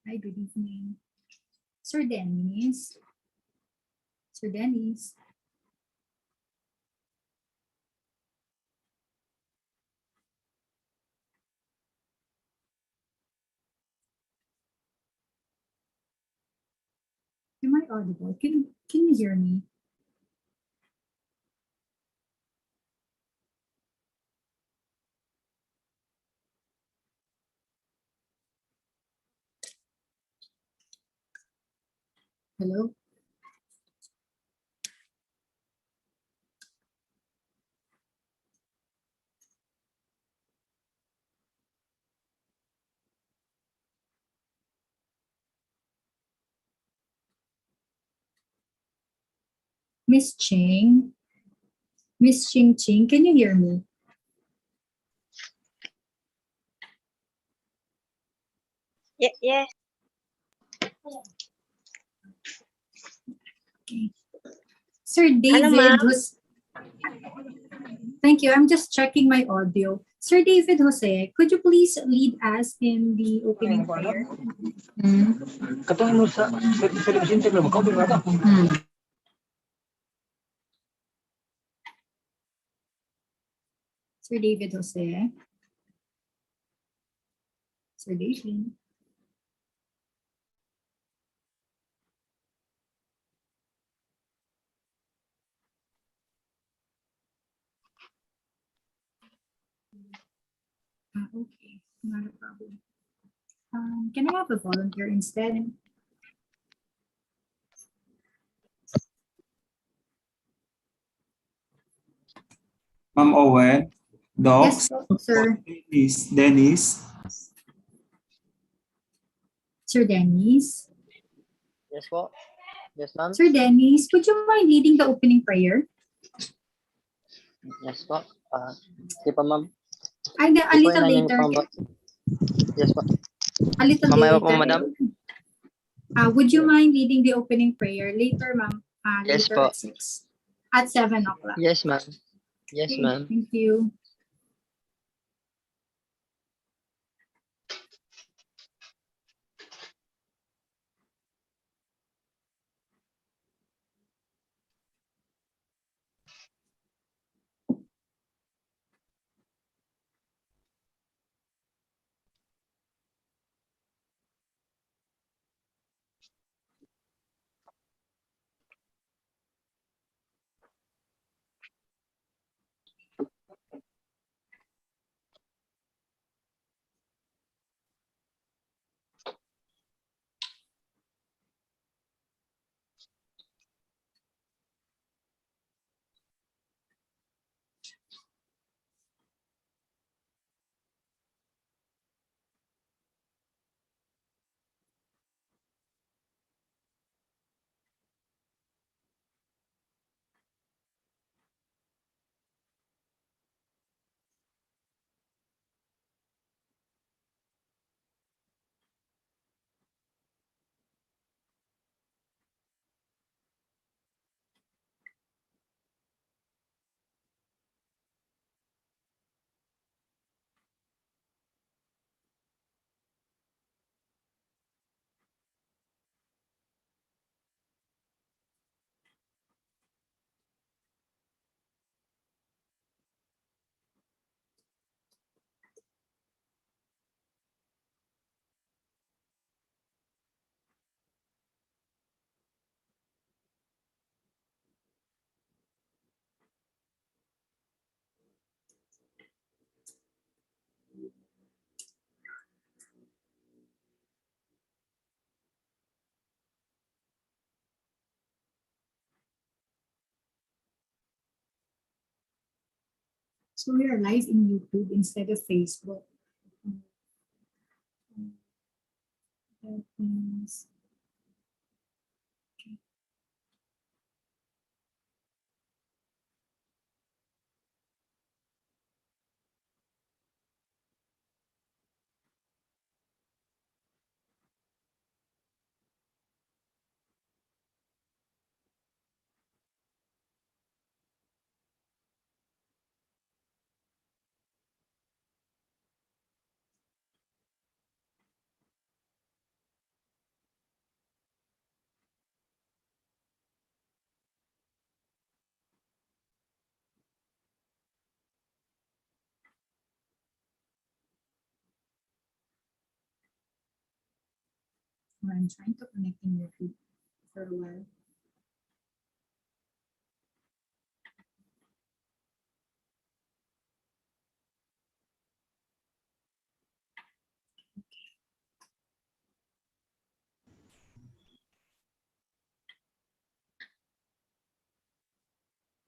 Hi, good evening. Sir Dennis. Sir Dennis. Am I audible? Can you hear me? Hello? Miss Ching? Miss Ching Ching, can you hear me? Yes. Okay. Sir Hello, David, ma'am. thank you. I'm just checking my audio. Sir David Jose, could you please lead us in the opening prayer? Katong mo sa Philippines mo ko ba ta? Sir David Jose. Sir David. Okay, not a problem. Can I have a volunteer instead? Ma'am Owen, Yes, Docs, sir. Dennis. Sir Dennis. Yes po. Yes ma'am. Sir Dennis, would you mind leading the opening prayer? Yes po. Di pa ma'am. A little later. Yes po. A little Mamaya later. po madam. Would you mind leading the opening prayer later, ma'am? Yes Later po. at 6. At 7 o'clock. Yes ma'am. Yes Okay, ma'am. thank you. So we are live in YouTube instead of Facebook. That means I'm trying to connect in your feed for a while.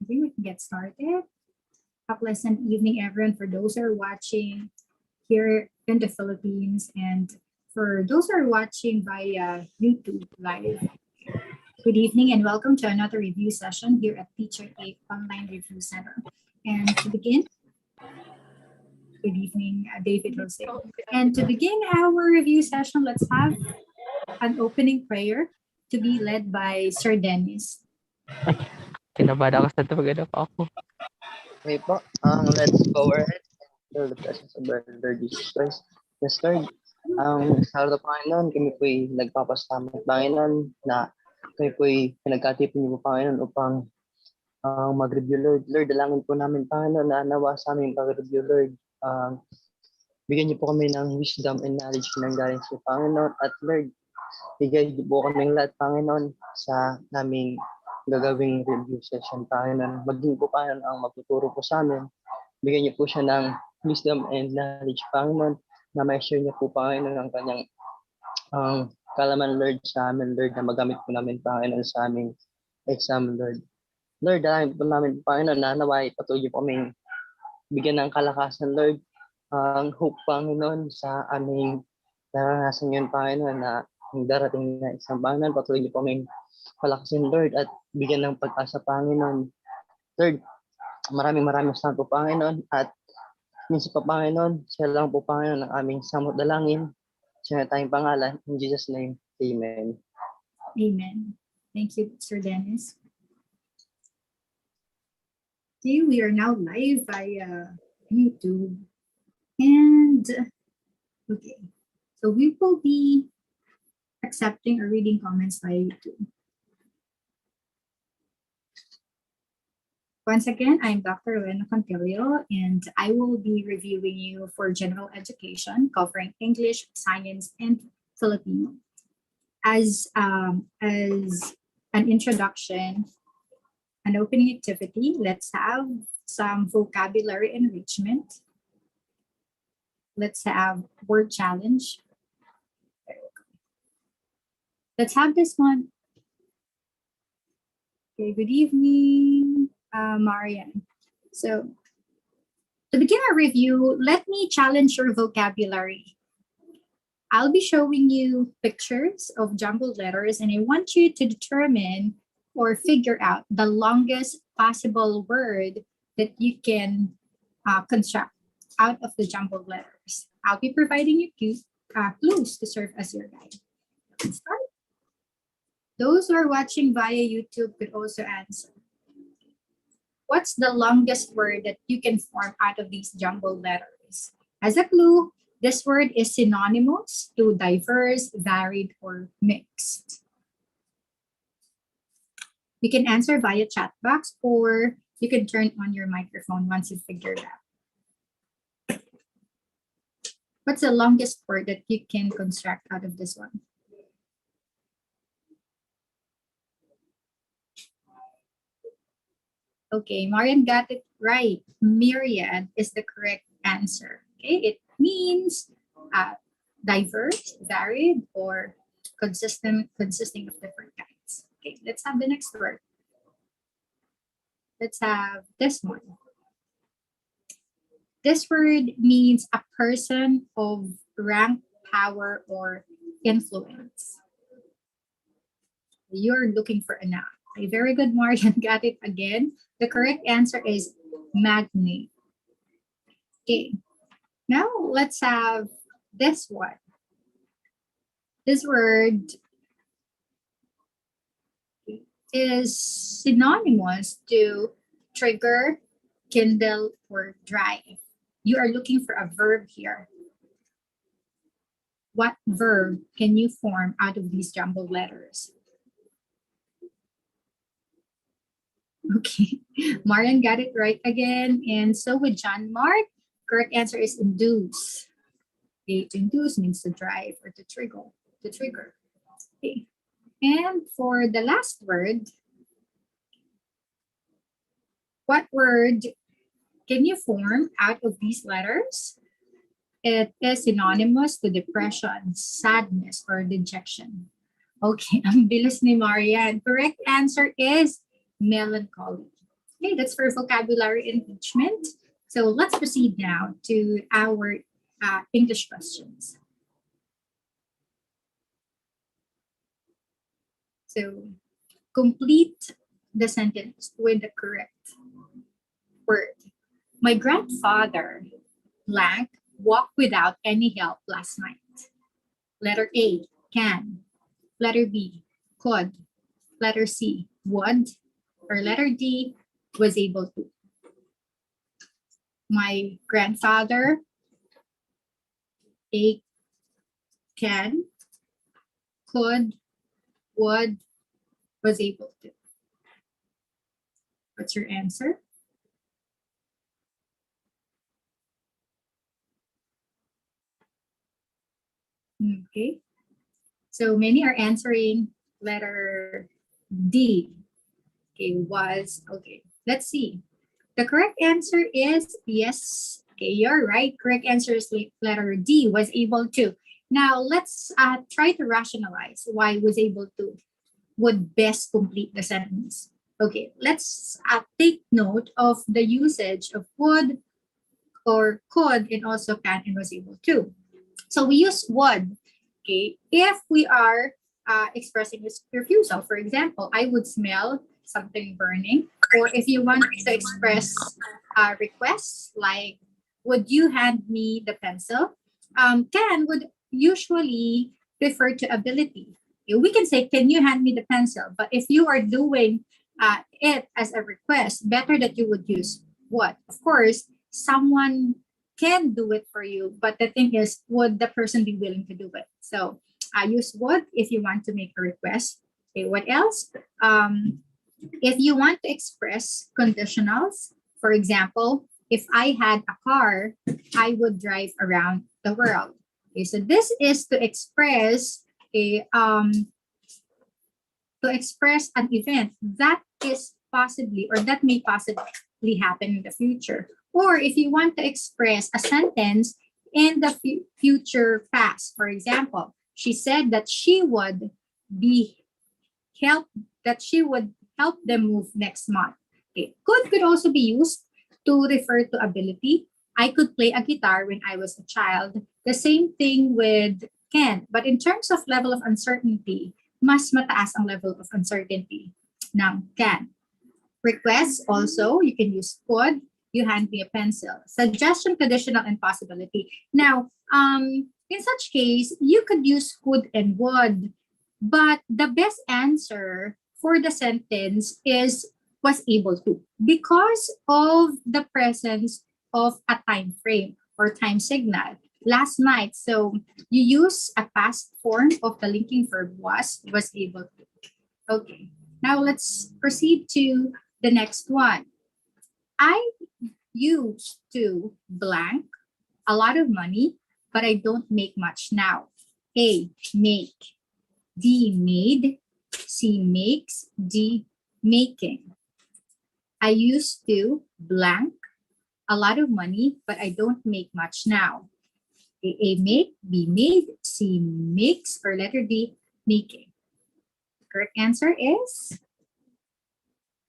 I think we can get started. A pleasant evening, everyone, for those who are watching here in the Philippines and for those who are watching via YouTube live. Good evening and welcome to another review session here at Teacher 8 Online Review Center. And to begin, good evening, David Jose. And to begin our review session, let's have an opening prayer to be led by Sir Dennis. Kinabahan ako sa tumagan ako. Okay po, let's go ahead and feel the presence of our Lord Jesus Christ. Yes, Lord, sa harap ng Panginoon, kami po'y nagpapasalamat, Panginoon, na kami po'y pinagkatipon niyo po, Panginoon, upang mag-review, Lord. Lord, dalangin po namin, Panginoon, na nawa sa aming pag-review, Lord. Bigyan niyo po kami ng wisdom and knowledge ng galing sa Panginoon. At Lord, bigyan niyo po kami lahat, Panginoon, sa naming gagawing review session, Panginoon. Maging po Panginoon ang magtuturo po sa amin. Bigyan niyo po siya ng wisdom and knowledge, Panginoon, na may share niyo po, Panginoon, ang kanyang kalaman, Lord, sa amin, Lord, na magamit po namin, Panginoon, sa aming exam, Lord. Lord, dahil po namin, Panginoon, na naway patuloy po kaming bigyan ng kalakasan, Lord, ang hope, Panginoon, sa aming naranasan yun, Panginoon, na ang darating na isang Panginoon, patuloy niyo po kaming palakasin, Lord, at bigyan ng pag-asa, Panginoon. Lord, maraming salamat po, Panginoon, at minsan pa, Panginoon, siya lang po, Panginoon, ang aming samot dalangin. Siya na tayong pangalan. In Jesus' name, Amen. Amen. Thank you, Sir Dennis. Okay, we are now live via YouTube. And, okay, so we will be accepting or reading comments via YouTube. Once again, I'm Dr. Lena Contilio, and I will be reviewing you for general education, covering English, science, and Filipino. As an introduction, an opening activity, let's have some vocabulary enrichment. Let's have word challenge. Let's have this one. Okay, good evening, Marian. So to begin our review, let me challenge your vocabulary. I'll be showing you pictures of jumbled letters, and I want you to determine or figure out the longest possible word that you can construct out of the jumbled letters. I'll be providing you clues to serve as your guide. Let's start. Those who are watching via YouTube could also answer. What's the longest word that you can form out of these jumbled letters? As a clue, this word is synonymous to diverse, varied, or mixed. You can answer via chat box, or you can turn on your microphone once you figure it out. What's the longest word that you can construct out of this one? Okay, Marian got it right. Myriad is the correct answer. Okay, it means diverse, varied, or consisting of different kinds. Okay, let's have the next word. Let's have this one. This word means a person of rank, power, or influence. You're looking for a noun. Okay, very good, Marian got it again. The correct answer is magnate. Okay, now let's have this one. This word is synonymous to trigger, kindle, or drive. You are looking for a verb here. What verb can you form out of these jumbled letters? Okay, Marian got it right again. And so with John Mark, correct answer is induce. Okay, to induce means to drive or to trigger. Okay. And for the last word, what word can you form out of these letters? It is synonymous to depression, sadness, or dejection. Okay, ang bilis ni Marian. Correct answer is melancholy. Okay, that's for vocabulary enrichment. So let's proceed now to our English questions. So complete the sentence with the correct word. My grandfather, blank, walked without any help last night. Letter A, can. Letter B, could. Letter C, would. Or letter D, was able to. My grandfather, A, can, could, would, was able to. What's your answer? Okay. So many are answering letter D. Okay, was. Okay, let's see. The correct answer is yes. Okay, you're right. Correct answer is letter D, was able to. Now, let's try to rationalize why was able to would best complete the sentence. Okay, let's take note of the usage of would or could and also can and was able to. So we use would, okay, if we are expressing this refusal. For example, I would smell something burning. Or if you want to express requests like, would you hand me the pencil? Can would usually refer to ability. We can say, can you hand me the pencil? But if you are doing it as a request, better that you would use would. Of course, someone can do it for you, but the thing is, would the person be willing to do it? So use would if you want to make a request. Okay, what else? If you want to express conditionals, for example, if I had a car, I would drive around the world. Okay, so this is to express an event that is possibly or that may possibly happen in the future. Or if you want to express a sentence in the future past, for example, she said that she would help them move next month. Okay. Could also be used to refer to ability. I could play a guitar when I was a child. The same thing with can. But in terms of level of uncertainty, mas mataas ang level of uncertainty ng can. Request also, you can use could. You hand me a pencil. Suggestion, conditional, and possibility. Now, in such case, you could use could and would, but the best answer for the sentence is was able to, because of the presence of a time frame or time signal. Last night, so you use a past form of the linking verb was able to. Okay, now let's proceed to the next one. I used to blank a lot of money, but I don't make much now. A, make. D, made. C, makes. D, making. I used to blank a lot of money, but I don't make much now. A, make. B, made. C, makes. Or letter D, making. The correct answer is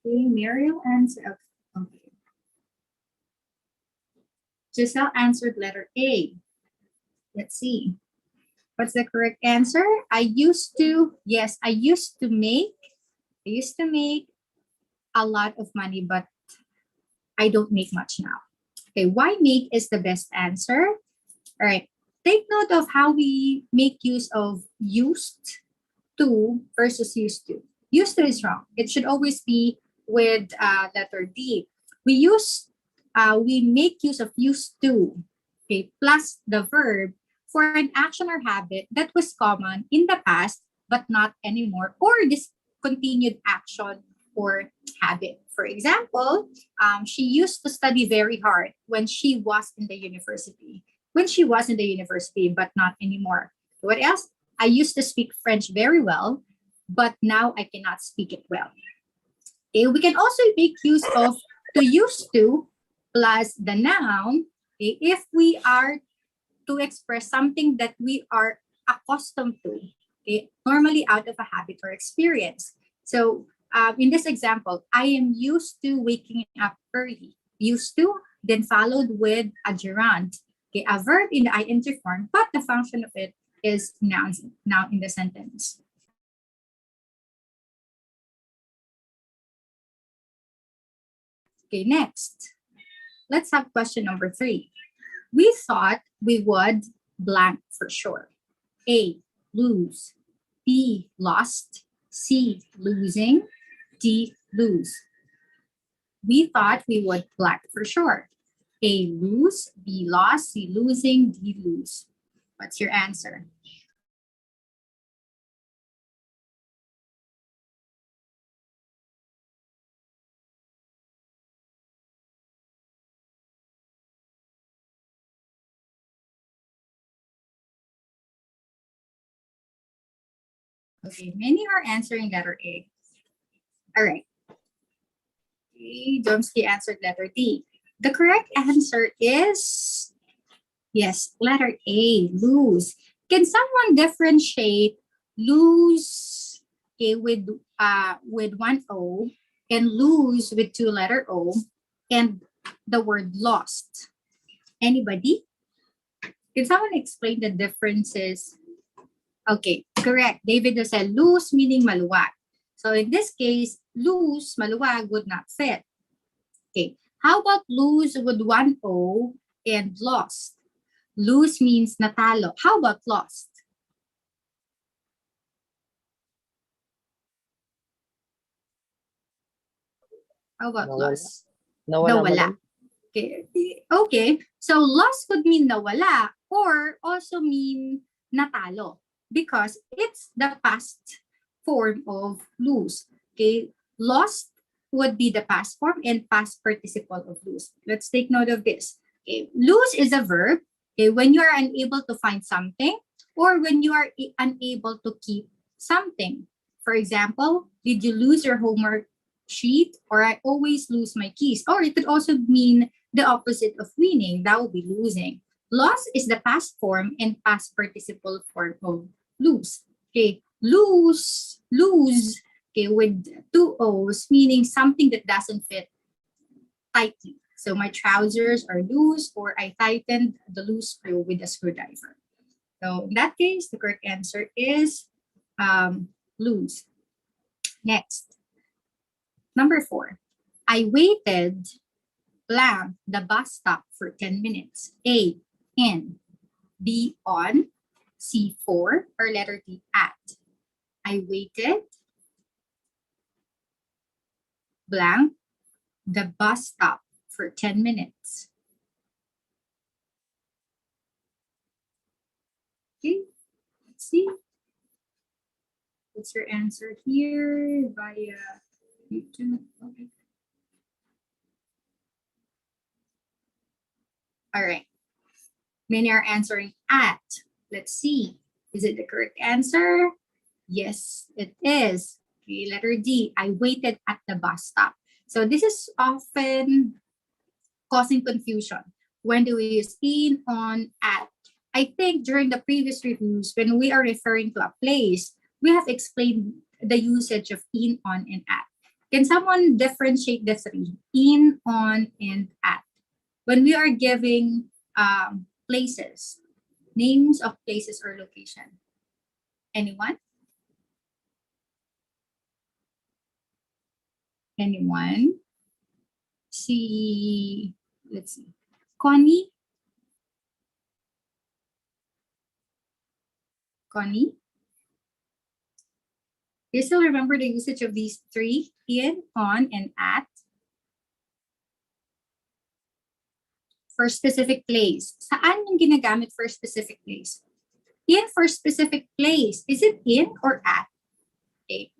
A, Mariel answered. Okay. Giselle answered letter A. Let's see. What's the correct answer? I used to make a lot of money, but I don't make much now. Okay, why make is the best answer? All right, take note of how we make use of used to versus used to. Used to is wrong. It should always be with letter D. We make use of used to, okay, plus the verb for an action or habit that was common in the past but not anymore, or discontinued action or habit. For example, she used to study very hard when she was in the university. But not anymore. What else? I used to speak French very well, but now I cannot speak it well. Okay, we can also make use of to used to plus the noun, okay, if we are to express something that we are accustomed to, okay, normally out of a habit or experience. So in this example, I am used to waking up early. Used to, then followed with a gerund, okay, a verb in the ing form, but the function of it is nouns now in the sentence. Okay, next, let's have question number 3. We thought we would blank for sure. A, lose. B, lost. C, losing. D, lose. We thought we would blank for sure. A, lose. B, lost. C, losing. D, lose. What's your answer? Okay, many are answering letter A. All right. Okay, Jomsky answered letter D. The correct answer is, yes, letter A, lose. Can someone differentiate lose, okay, with one O and lose with 2 letter O and the word lost? Anybody? Can someone explain the differences? Okay, correct. David just said loose meaning maluwag. So in this case, loose, maluwag would not fit. Okay, how about lose with 1 O and lost? Lose means natalo. How about lost? How about Nawala. lost? Nawala, Nawala. madam? Okay. Okay. So lost could mean nawala or also mean natalo because it's the past form of lose. Okay. Lost would be the past form and past participle of lose. Let's take note of this. Okay. Lose is a verb. Okay. When you are unable to find something or when you are unable to keep something. For example, did you lose your homework sheet? Or I always lose my keys. Or it could also mean the opposite of winning. That would be losing. Loss is the past form and past participle form of lose. Okay, lose. Okay, with 2 O's, meaning something that doesn't fit tightly. So my trousers are loose, or I tightened the loose screw with a screwdriver. So in that case, the correct answer is lose. Next, number 4. I waited blank the bus stop for 10 minutes. A, in. B, on. C, for. Or letter D, at. I waited blank the bus stop for 10 minutes. Okay, let's see. What's your answer here via YouTube? Okay. All right. Many are answering at. Let's see. Is it the correct answer? Yes, it is. Okay, letter D. I waited at the bus stop. So this is often causing confusion. When do we use in, on, at? I think during the previous reviews, when we are referring to a place, we have explained the usage of in, on, and at. Can someone differentiate the 3? In, on, and at. When we are giving places, names of places or location. Anyone? Anyone? See, let's see. Connie? Connie? Do you still remember the usage of these 3? In, on, and at? For specific place. Saan yung ginagamit for specific place? In for specific place. Is it in or at? Okay.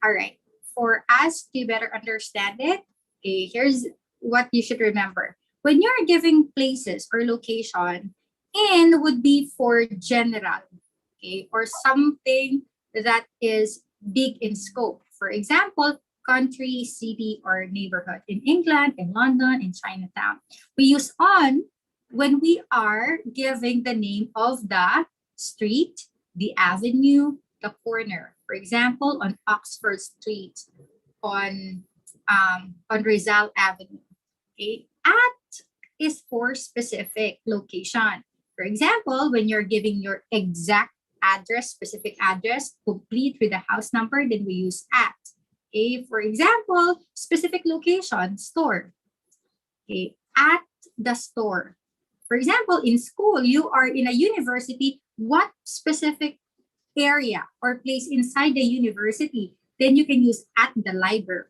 All right. For us to better understand it, okay, here's what you should remember. When you're giving places or location, in would be for general. okay, or something that is big in scope. For example, country, city, or neighborhood. In England, in London, in Chinatown. We use on when we are giving the name of the street, the avenue, the corner. For example, on Oxford Street, on Rizal Avenue. Okay, at is for specific location. For example, when you're giving your exact address, specific address, complete with the house number, then we use at. Okay, for example, specific location, store. Okay, at the store. For example, in school, you are in a university, what specific area or place inside the university? Then you can use at the library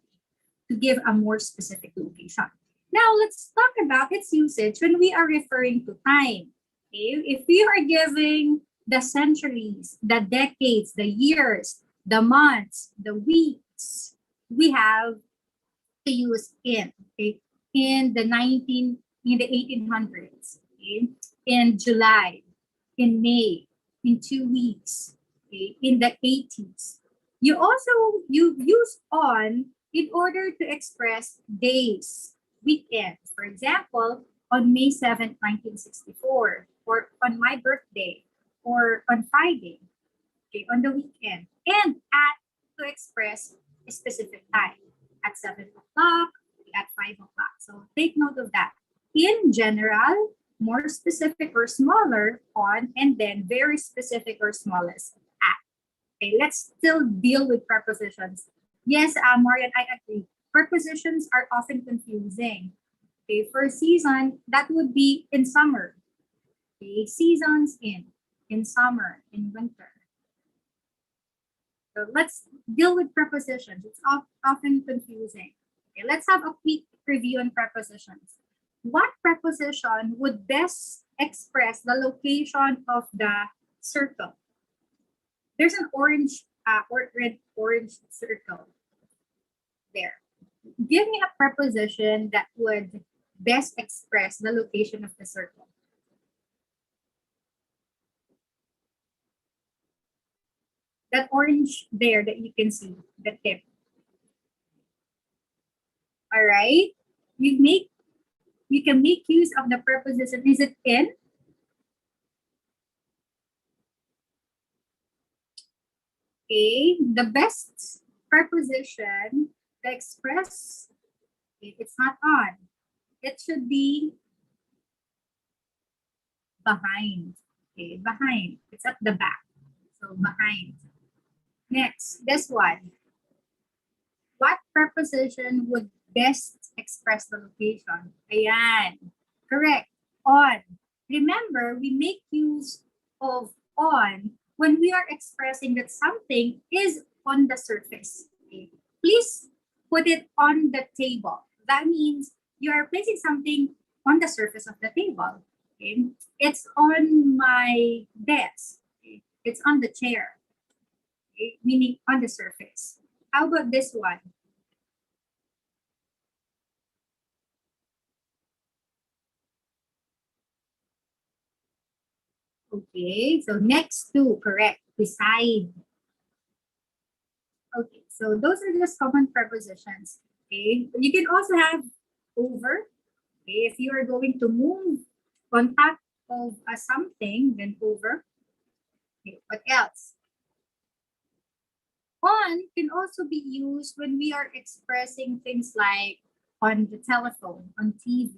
to give a more specific location. Now, let's talk about its usage when we are referring to time. Okay? If we are giving the centuries, the decades, the years, the months, the weeks, we have to use in. Okay? In the 1800s, okay? In July, in May, in 2 weeks, okay? In the 80s. You use on in order to express days, weekends. For example, on May 7th, 1964, or on my birthday, or on Friday, okay, on the weekend, and at to express a specific time at 7 o'clock, at 5 o'clock. So take note of that. In general, more specific or smaller on, and then very specific or smallest at. Okay, let's still deal with prepositions. Yes, Marian, I agree. Prepositions are often confusing. Okay, for season, that would be in summer. Okay, seasons in summer, in winter. So let's deal with prepositions. It's often confusing. Okay, let's have a quick review on prepositions. What preposition would best express the location of the circle? There's an orange or red orange circle there. Give me a preposition that would best express the location of the circle. That orange there that you can see, the tip. All right. You can make use of the preposition. Is it in? Okay. The best preposition to express it's not on. It should be behind. Okay, behind. It's at the back. So behind. Next, this one. What preposition would best express the location? Ayan. Correct. On. Remember, we make use of on when we are expressing that something is on the surface. Okay. Please put it on the table. That means you are placing something on the surface of the table. Okay. It's on my desk. Okay. It's on the chair. Okay. Meaning on the surface. How about this one? Okay, so next to, correct, beside. Okay, so those are just common prepositions. Okay, you can also have over. Okay, if you are going to move on top of something, then over. Okay, what else? On can also be used when we are expressing things like on the telephone, on TV.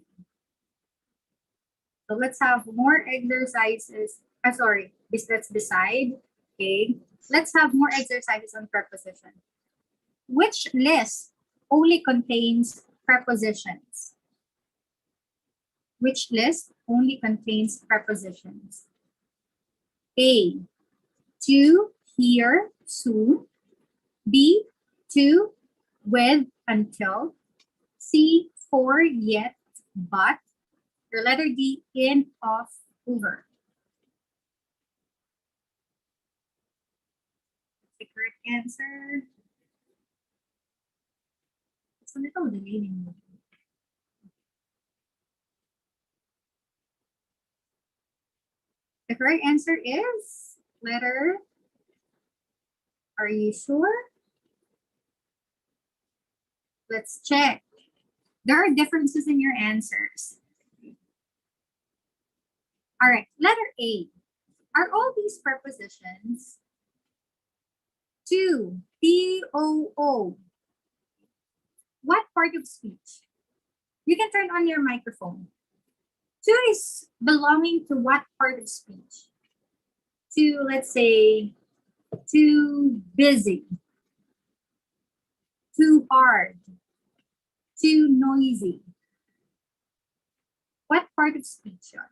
So let's have more exercises. Sorry, that's beside. Okay, let's have more exercises on preposition. Which list only contains prepositions? Which list only contains prepositions? A, to, here, soon. B, to, with, until. C, for, yet, but. Or letter D, in, of, over. That's the correct answer. It's a little delaying. The correct answer is Letter, are you sure? Let's check. There are differences in your answers. All right, letter A. Are all these prepositions to, T-O-O? What part of speech? You can turn on your microphone. To is belonging to what part of speech? To, let's say, too busy, too hard, too noisy. What part of speech yun?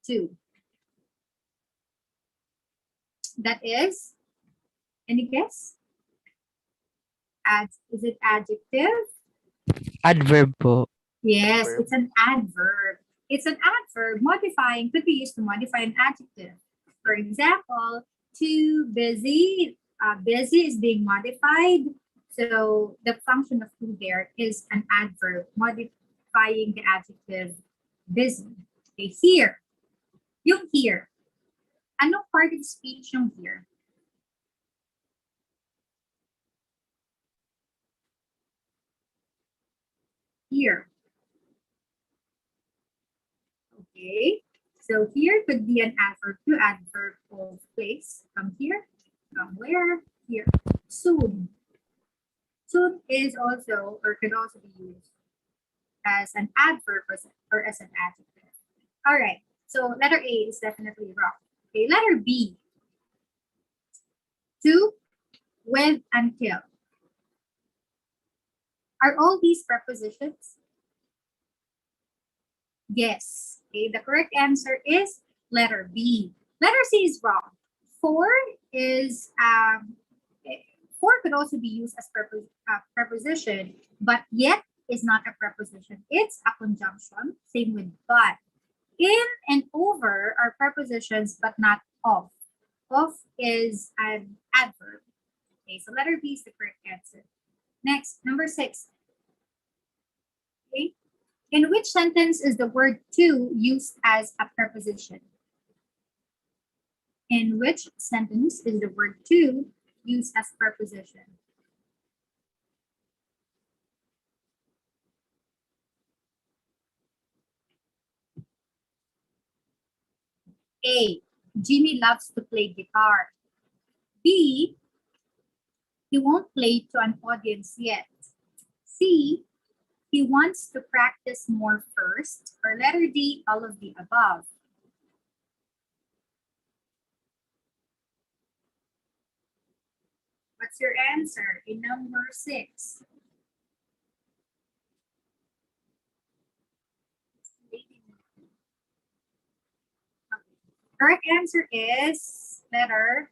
To. That is, any guess? Is it adjective? Adverb po. Yes, Adverb. it's an adverb. It's an adverb. Modifying could be used to modify an adjective. For example, too busy. Busy is being modified. So the function of to there is an adverb modifying the adjective busy. Okay, here. Yung here. Anong part of speech yung here? Here. Okay, so here could be an adverb to adverb of place. Come here, come where, here. Soon. Soon is also, or could also be used as an adverb or as an adjective. All right, so letter A is definitely wrong. Okay, letter B. To, with, until. Are all these prepositions? Yes. Okay, the correct answer is letter B. Letter C is wrong. For is for could also be used as preposition, but yet is not a preposition. It's a conjunction. Same with but. In and over are prepositions, but not of. Of is an adverb. Okay, so letter B is the correct answer. Next, number 6. Okay. In which sentence is the word to used as a preposition? In which sentence is the word to used as preposition? A. Jimmy loves to play guitar. B. He won't play to an audience yet. C. He wants to practice more first. Or letter D, all of the above. What's your answer in number 6? Correct answer is letter.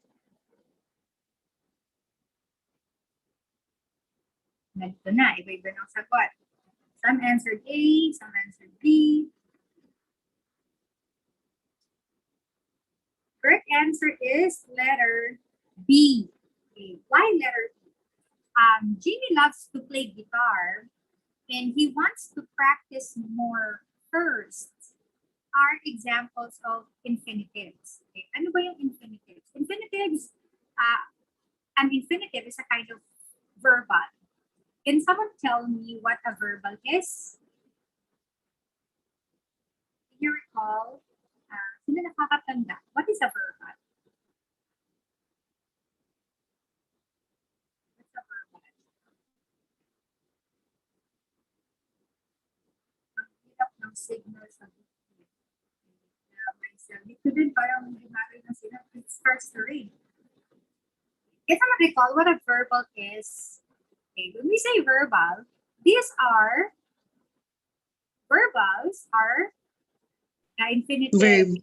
Ganito na, iba-iba ng sagot. Some answered A, some answered B. Correct answer is letter B. Okay. Why letter B? Jimmy loves to play guitar and he wants to practice more first. Are examples of infinitives. Okay. Ano ba yung infinitives? Infinitives, an infinitive is a kind of verbal. Can someone tell me what a verbal is? Can you recall? Sino nakakatanda? What is a verbal? What's a verbal? Ang hirap ng signal sa myself. Dito din parang gumagay ng signal. It starts to ring. Can someone recall what a verbal is? Okay, when we say verbal, these are verbals are the infinitive. Verb.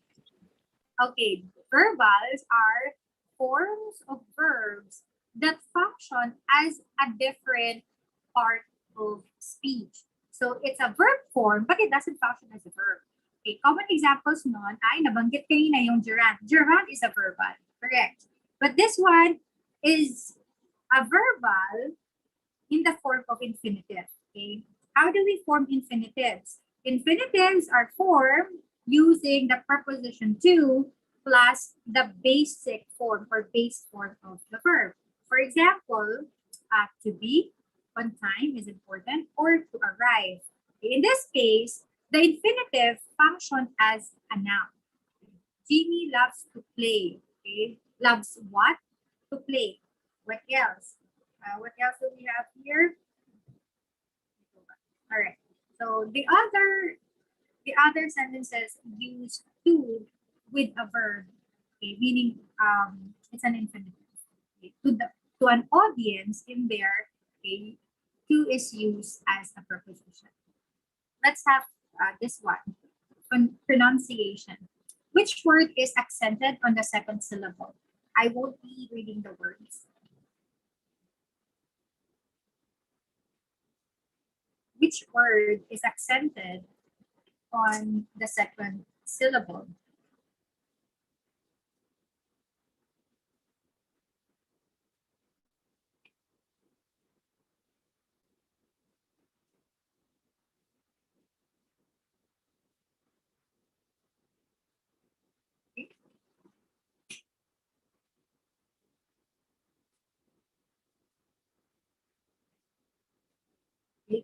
Okay, verbals are forms of verbs that function as a different part of speech. So it's a verb form, but it doesn't function as a verb. Okay, common examples nun ay nabanggit kanina yung gerund. Gerund is a verbal, correct? But this one is a verbal in the form of infinitive. Okay, how do we form infinitives? Infinitives are formed using the preposition to plus the basic form or base form of the verb. For example, to be on time is important or to arrive. In this case, the infinitive functions as a noun. Jimmy loves to play. Okay? Loves what? To play. What else? What else do we have here? All right. So the other sentences use to with a verb, okay, meaning it's an infinitive. Okay. To an audience in there, okay, to is used as a preposition. Let's have this one. Pronunciation. Which word is accented on the second syllable? I won't be reading the words. Which word is accented on the second syllable?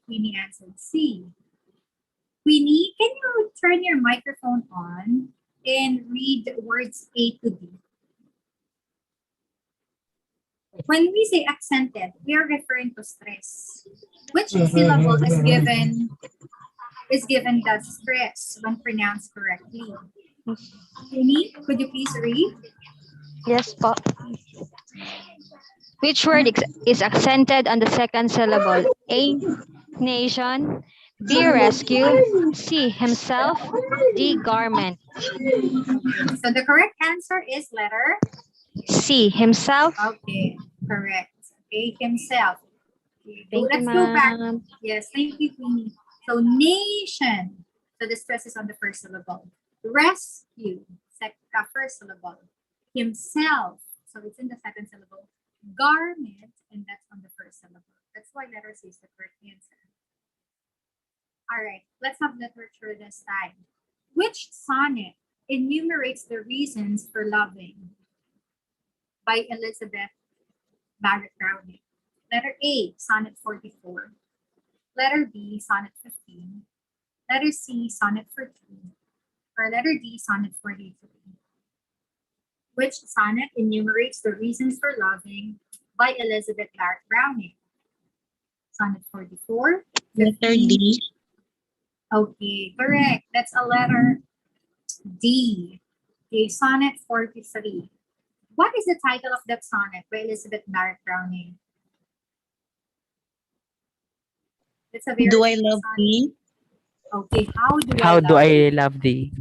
Queenie answered C. Queenie, can you turn your microphone on and read words A to D? When we say accented, we are referring to stress. Which syllable is given the stress when pronounced correctly? Queenie, could you please read? Yes po. Which word is accented on the second syllable? A, nation. B, rescue. C, himself. D, garment. So the correct answer is letter C, himself. Okay, correct. Okay, himself. Okay, so Thank you, let's go back. ma'am. Yes, thank you, Queenie. So nation. So the stress is on the first syllable. Rescue, first syllable. Himself. So it's in the second syllable. Garment, and that's on the first syllable. That's why letter C is the correct answer. All right, let's have literature this time. Which sonnet enumerates the reasons for loving? By Elizabeth Barrett Browning. Letter A, Sonnet 44. Letter B, Sonnet 15. Letter C, Sonnet 14. Or letter D, Sonnet 43. Which sonnet enumerates the reasons for loving? By Elizabeth Barrett Browning. Sonnet 44. Letter D. Okay, correct. That's a letter D. Okay, Sonnet 43. What is the title of that sonnet by Elizabeth Barrett Browning? It's a very Do I famous love sonnet. thee? Okay, how do How I do love I thee? love thee?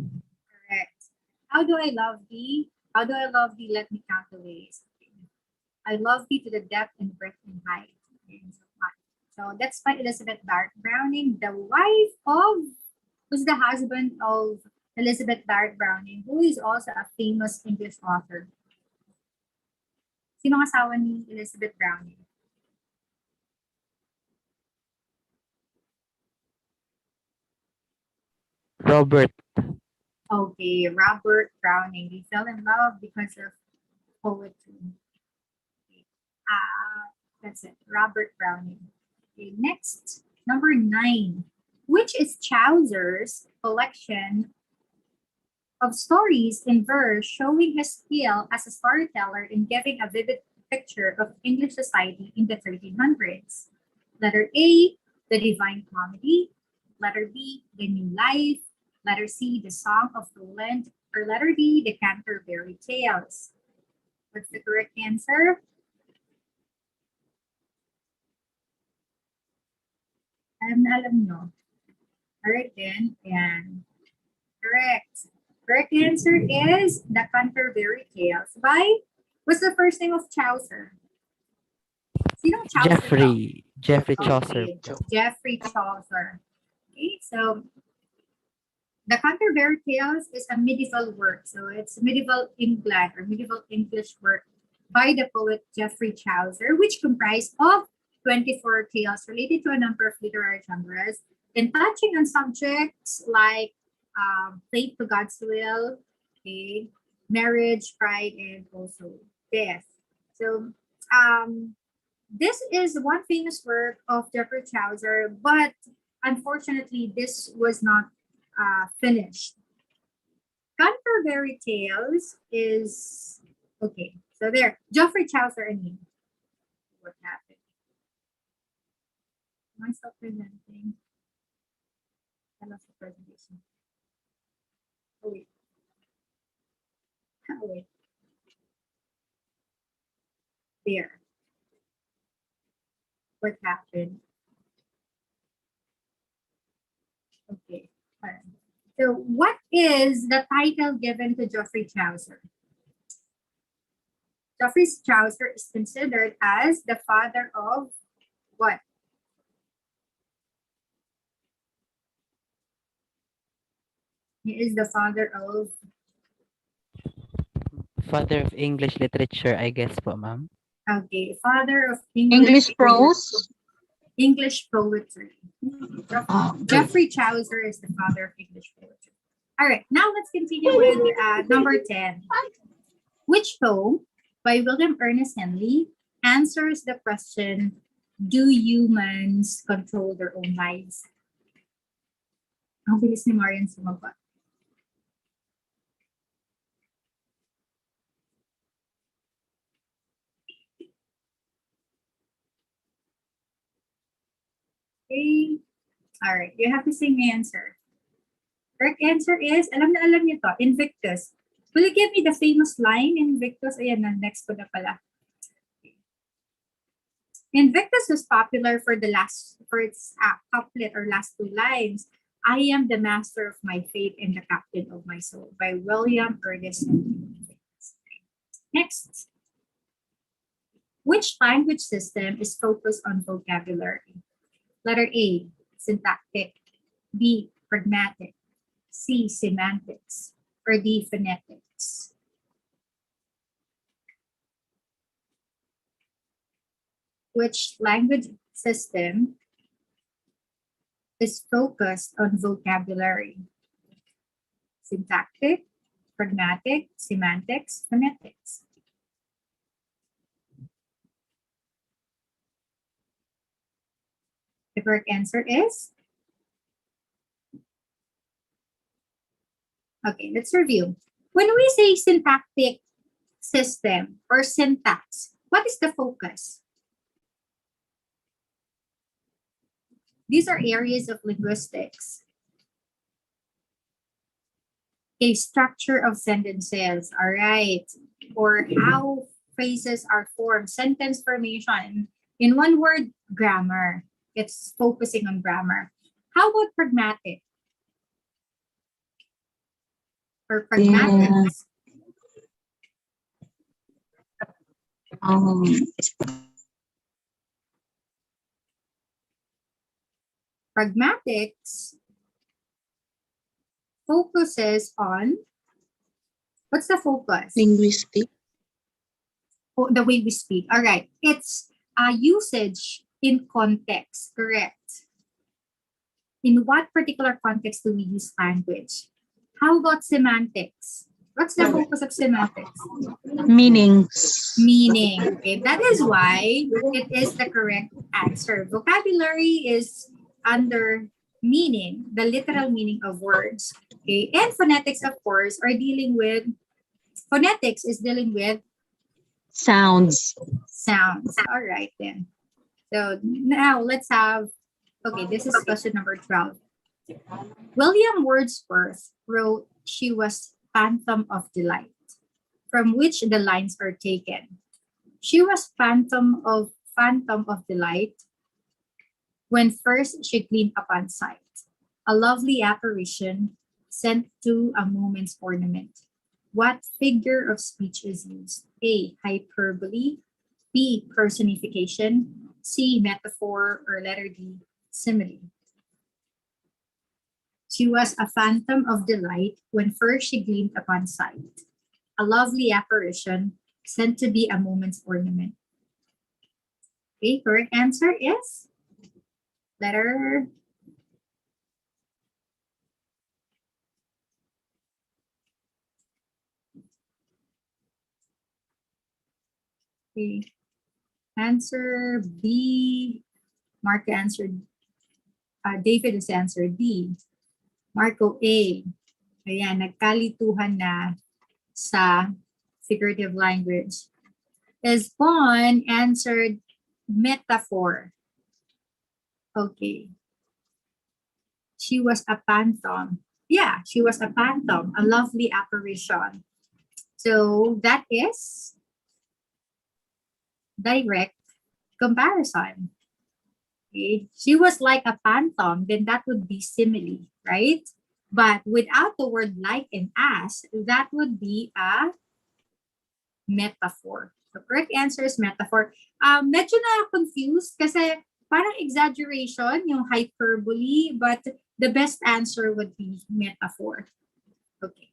Correct. How do I love thee? How do I love thee? Let me count the ways. I love thee to the depth and breadth and height. So that's by Elizabeth Barrett Browning, the wife of, who's the husband of Elizabeth Barrett Browning, who is also a famous English author. Sino ang asawa ni Elizabeth Browning? Robert. Okay, Robert Browning. They fell in love because of poetry. That's it, Robert Browning. Okay, next, number 9. Which is Chaucer's collection of stories in verse showing his skill as a storyteller in giving a vivid picture of English society in the 1300s? Letter A, The Divine Comedy. Letter B, The New Life. Letter C, The Song of Roland. Or letter D, The Canterbury Tales. What's the correct answer? Alam nyo. Alright then, and correct. Correct answer is The Canterbury Tales by, what's the first name of Chaucer? Sinong Chaucer? Jeffrey Chaucer. Okay, Geoffrey Chaucer. Okay, so The Canterbury Tales is a medieval work. So it's medieval England or medieval English work by the poet Geoffrey Chaucer, which comprised of 24 tales related to a number of literary genres and touching on subjects like faith to God's will, okay, marriage, pride, and also death. So, this is one famous work of Jeffrey Chaucer, but unfortunately, this was not finished. Canterbury Tales is okay. So there, Geoffrey Chaucer and me. What happened? Am I still presenting? I lost the presentation. Oh wait. Oh wait. There. What happened? Okay. All right. So, what is the title given to Geoffrey Chaucer? Geoffrey Chaucer is considered as the father of what? He is the father of Father of English literature, I guess po, ma'am. okay, father of English prose. English poetry. Geoffrey Chaucer is the father of English poetry. All right, now let's continue with number 10. Which poem by William Ernest Henley answers the question, do humans control their own lives? Ang bilis ni Marian sumagot. Okay. All right, you have to say my answer. Correct answer is, alam na alam niyo to, Invictus. Will you give me the famous line in Invictus? Ayan na, next ko na pala. Invictus was popular for its couplet or last two lines. I am the master of my fate and the captain of my soul by William Ernest Henley. Next. Which language system is focused on vocabulary? Letter A, syntactic. B, pragmatic. C, semantics. Or D, phonetics. Which language system is focused on vocabulary? Syntactic, pragmatic, semantics, phonetics. The correct answer is? Okay, let's review. When we say syntactic system or syntax, what is the focus? These are areas of linguistics. A structure of sentences, all right, or how phrases are formed, sentence formation. In one word, grammar. It's focusing on grammar. How about pragmatic? Or pragmatics? Pragmatics focuses on, what's the focus? Linguistic. Oh, the way we speak. All right. It's usage in context, correct? In what particular context do we use language? How about semantics? What's the focus of semantics? Meanings. Meaning. Okay, that is why it is the correct answer. Vocabulary is under meaning, the literal meaning of words. Okay, and phonetics, of course, are dealing with, phonetics is dealing with Sounds. sounds. All right then. So now let's have, okay, this is question number 12. William Wordsworth wrote, she was phantom of delight, from which the lines are taken. She was phantom of delight when first she gleamed upon sight, a lovely apparition sent to a moment's ornament. What figure of speech is used? A, hyperbole. B, personification. C, metaphor. Or letter D, simile. She was a phantom of delight when first she gleamed upon sight, a lovely apparition sent to be a moment's ornament. Okay, correct answer is letter Okay. Answer B. Marco answered, David has answered D. Marco A. Ayan, nagkalituhan na sa figurative language. Esbon answered metaphor. Okay. She was a phantom. Yeah, she was a phantom, a lovely apparition. So that is direct comparison. Okay. She was like a phantom, then that would be simile, right? But without the word like and as, that would be a metaphor. The correct answer is metaphor. Medyo na confused kasi parang exaggeration, yung hyperbole, but the best answer would be metaphor. Okay.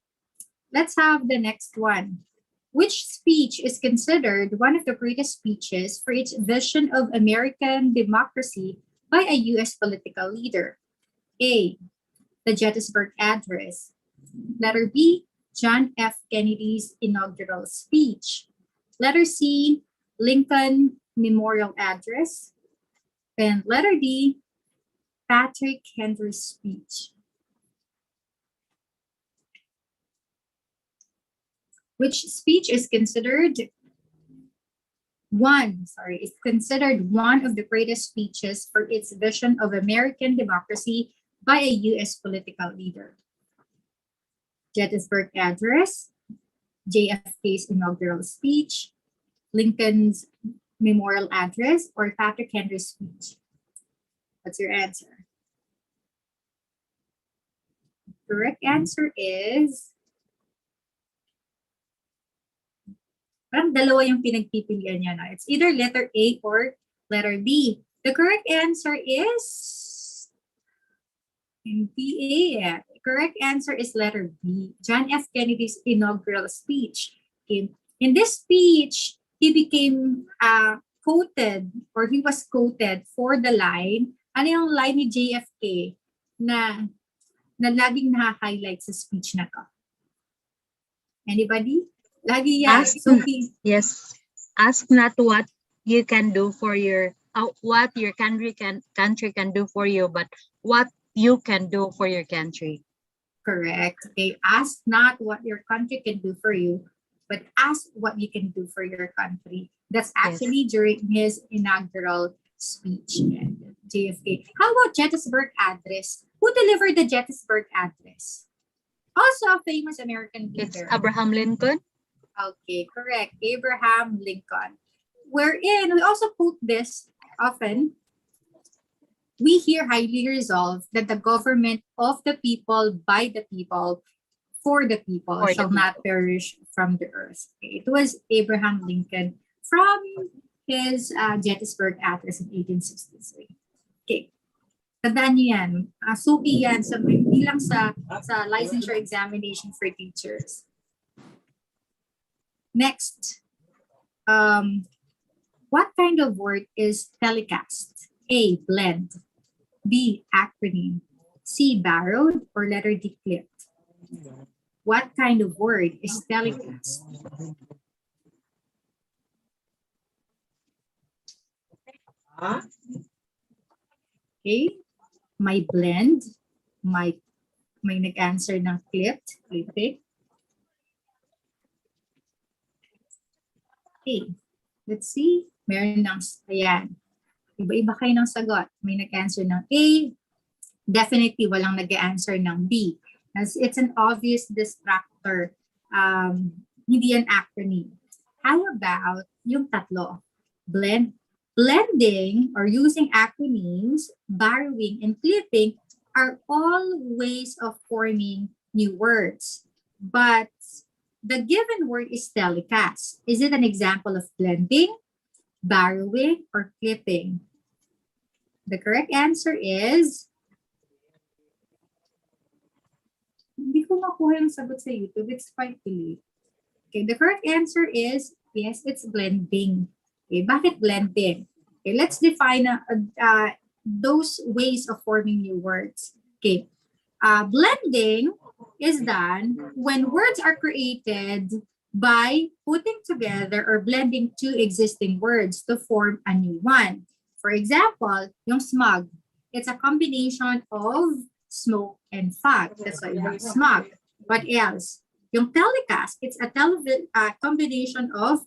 Let's have the next one. Which speech is considered one of the greatest speeches for its vision of American democracy by a U.S. political leader? A. The Gettysburg Address. Letter B. John F. Kennedy's inaugural speech. Letter C. Lincoln Memorial Address. And letter D. Patrick Henry's speech. Which speech is considered one of the greatest speeches for its vision of American democracy by a U.S. political leader? Gettysburg Address, JFK's inaugural speech, Lincoln's Memorial Address, or Patrick Henry's speech? What's your answer? Correct answer is, parang dalawa yung pinagpipilian niya na. It's either letter A or letter B. The correct answer is B. The correct answer is letter B. John F. Kennedy's inaugural speech. Okay. In this speech, he became quoted, or he was quoted for the line. Ano yung line ni JFK na laging na-highlight sa speech na to? Anybody? Lagi yan. Yes. Ask not what you can do for what your country can do for you, but what you can do for your country. Correct. Okay. Ask not what your country can do for you, but ask what you can do for your country. That's actually during his inaugural speech. JFK. How about Gettysburg Address? Who delivered the Gettysburg Address? Also a famous American leader. It's Abraham Lincoln. Okay, correct. Abraham Lincoln. Wherein we also quote this often. We here highly resolve that the government of the people, by the people, for the people shall not perish from the earth. Okay. It was Abraham Lincoln from his Gettysburg Address in 1863. Okay. Tandaan niyo yan. Suki yan sa bilang sa licensure examination for teachers. Next, what kind of word is telecast? A, blend. B, acronym. C, borrowed, or letter D, clipped? What kind of word is telecast? Okay, may blend, may nag-answer ng clipped, clipping. Okay, let's see. Meron ng, ayan. Iba-iba kayo ng sagot. May nag-answer ng A. Definitely walang nag-answer ng B. As it's an obvious distractor. Hindi yan acronym. How about yung tatlo? Blending or using acronyms, borrowing, and clipping are all ways of forming new words. But the given word is telecast. Is it an example of blending, borrowing, or clipping? The correct answer is, hindi ko makuha yung sagot sa YouTube. It's quite late. Okay, the correct answer is, yes, it's blending. Okay, bakit blending? Okay, let's define those ways of forming new words. Okay, blending is done when words are created by putting together or blending two existing words to form a new one. For example, yung smog, it's a combination of smoke and fog. That's why we have smog. What else? Yung telecast, it's a combination of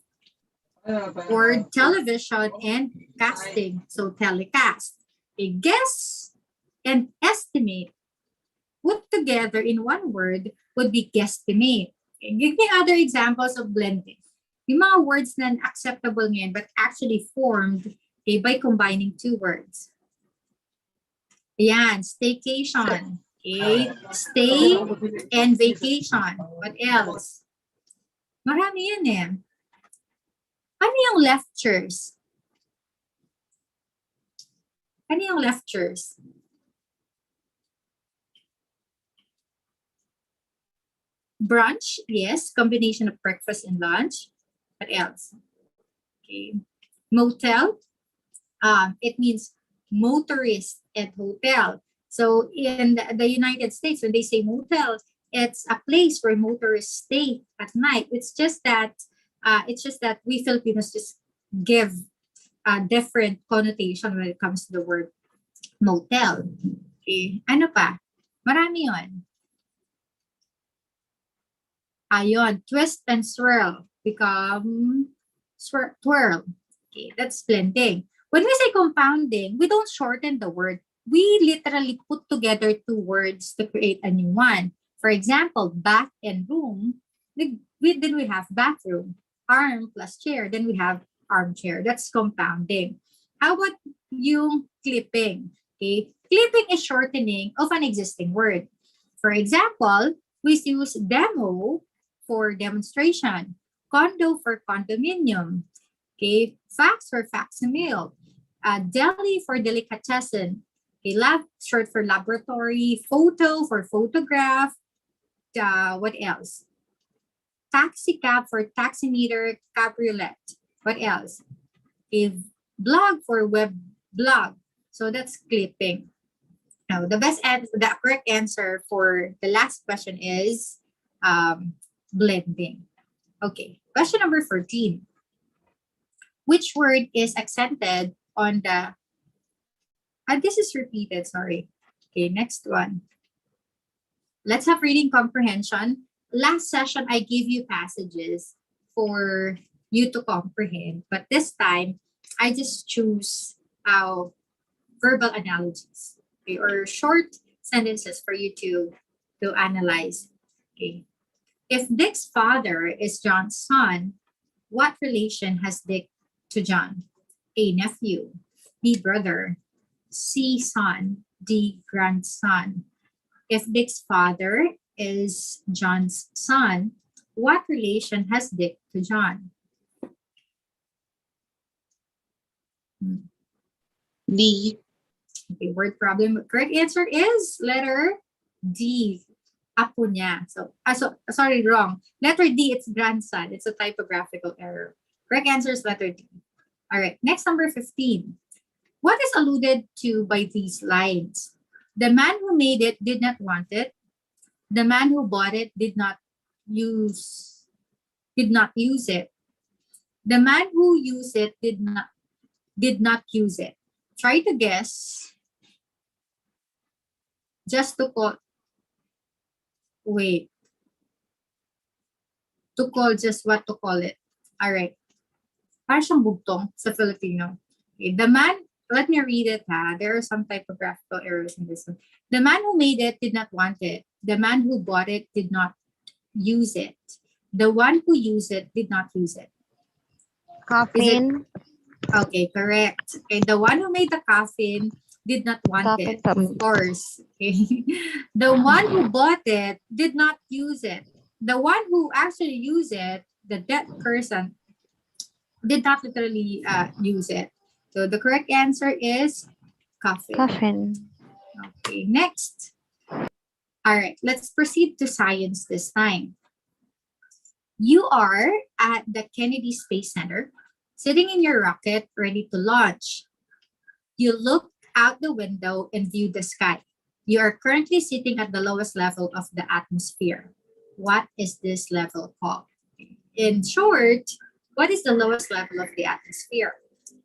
word television and casting. So telecast. A guess and estimate put together in one word would be guesstimate. Okay, give me other examples of blending. Yung mga words na acceptable ngayon but actually formed by combining two words. Ayan, staycation. Okay, stay and vacation. What else? Marami yan eh. Ano yung lectures? Ano yung lectures? Brunch, yes, combination of breakfast and lunch. What else? Okay. Motel, it means motorist and hotel. So in the United States, when they say motel, it's a place where motorists stay at night. It's just that we Filipinos just give a different connotation when it comes to the word motel. Okay. Ano pa? Marami yun. Ayon, twist and swirl become twirl. Okay, that's blending. When we say compounding, we don't shorten the word. We literally put together two words to create a new one. For example, bath and room. Then we have bathroom. Arm plus chair. Then we have armchair. That's compounding. How about yung clipping? Okay, clipping is shortening of an existing word. For example, we use demo for demonstration, condo for condominium, okay, fax for facsimile, deli for delicatessen, okay, lab short for laboratory, photo for photograph, what else? Taxi cab for taximeter, cabriolet. What else? A blog for web blog. So that's clipping. Now, the correct answer for the last question is blending. Okay, question number 14. Which word is accented on the, this is repeated, sorry. Okay, next one. Let's have reading comprehension. Last session, I gave you passages for you to comprehend, but this time, I just choose verbal analogies, okay, or short sentences for you to analyze. Okay. If Dick's father is John's son, what relation has Dick to John? A, nephew. B, brother. C, son. D, grandson. If Dick's father is John's son, what relation has Dick to John? D. Okay, word problem. Correct answer is letter D. Apo niya. So, sorry, wrong. Letter D, it's grandson. It's a typographical error. Correct answer is letter D. All right, next, number 15. What is alluded to by these lines? The man who made it did not want it. The man who bought it did not use it. The man who used it did not use it. Try to guess. Just to call. Wait. To call just what to call it. All right. Parang siyang bugtong sa Filipino. Okay. The man, let me read it ha. There are some typographical errors in this one. The man who made it did not want it. The man who bought it did not use it. The one who used it did not use it. Coffin. Okay, correct. Okay, the one who made the coffin did not want it, of course. Okay. The one who bought it did not use it. The one who actually used it, the dead person, did not literally use it. So the correct answer is coffin. Coffin. Okay, next. All right, let's proceed to science this time. You are at the Kennedy Space Center, sitting in your rocket, ready to launch. You look out the window and view the sky. You are currently sitting at the lowest level of the atmosphere. What is this level called? in short, what is the lowest level of the atmosphere?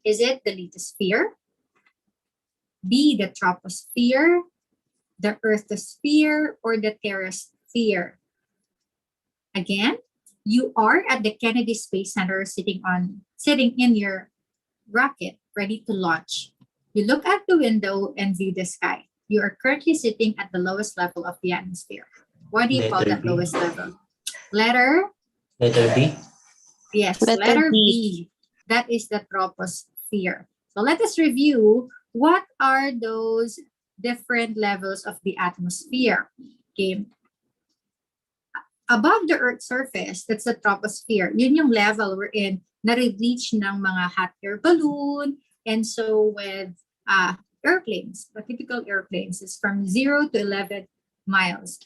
Is it the lithosphere, B, the troposphere, the earthosphere, or the terrasphere? Again, you are at the Kennedy Space Center sitting in your rocket ready to launch. You look out the window and view the sky. You are currently sitting at the lowest level of the atmosphere. What do you call Letter that B. lowest level? Letter? Letter B. Yes, Letter letter B. B. That is the troposphere. So let us review what are those different levels of the atmosphere. Okay. Above the Earth's surface, that's the troposphere. Yun yung level we're in, nare-reach ng mga hot air balloon. And so with airplanes, the typical airplanes is from 0 to 11 miles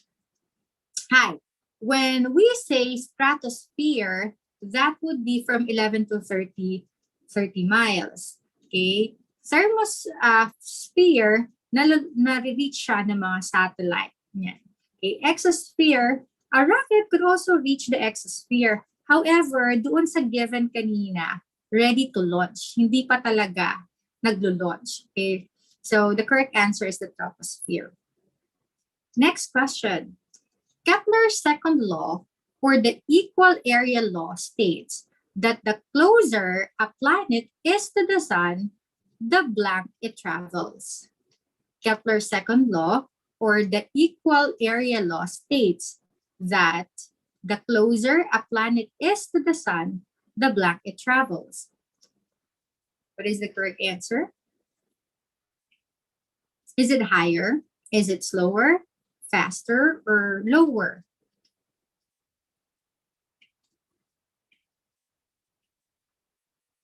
high. When we say stratosphere, that would be from 11 to 30 miles. Okay? Thermosphere, nare-reach siya ng mga satellite. Yan. Okay? Exosphere, a rocket could also reach the exosphere. However, doon sa given kanina, ready to launch. Hindi pa talaga naglo-launch. Okay? So the correct answer is the troposphere. Next question. Kepler's second law, or the equal area law, states that the closer a planet is to the sun, the blank it travels. Kepler's second law, or the equal area law, states that the closer a planet is to the sun, the blank it travels. What is the correct answer? Is it higher? Is it slower, faster, or lower?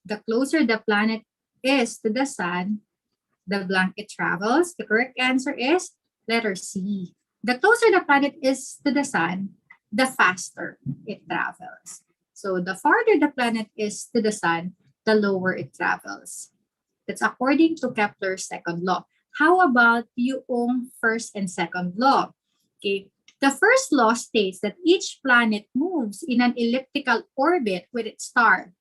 The closer the planet is to the sun, the blank it travels. The correct answer is letter C. The closer the planet is to the sun, the faster it travels. So the farther the planet is to the sun, the lower it travels. That's according to Kepler's second law. How about yung first and second law? Okay. The first law states that each planet moves in an elliptical orbit with its star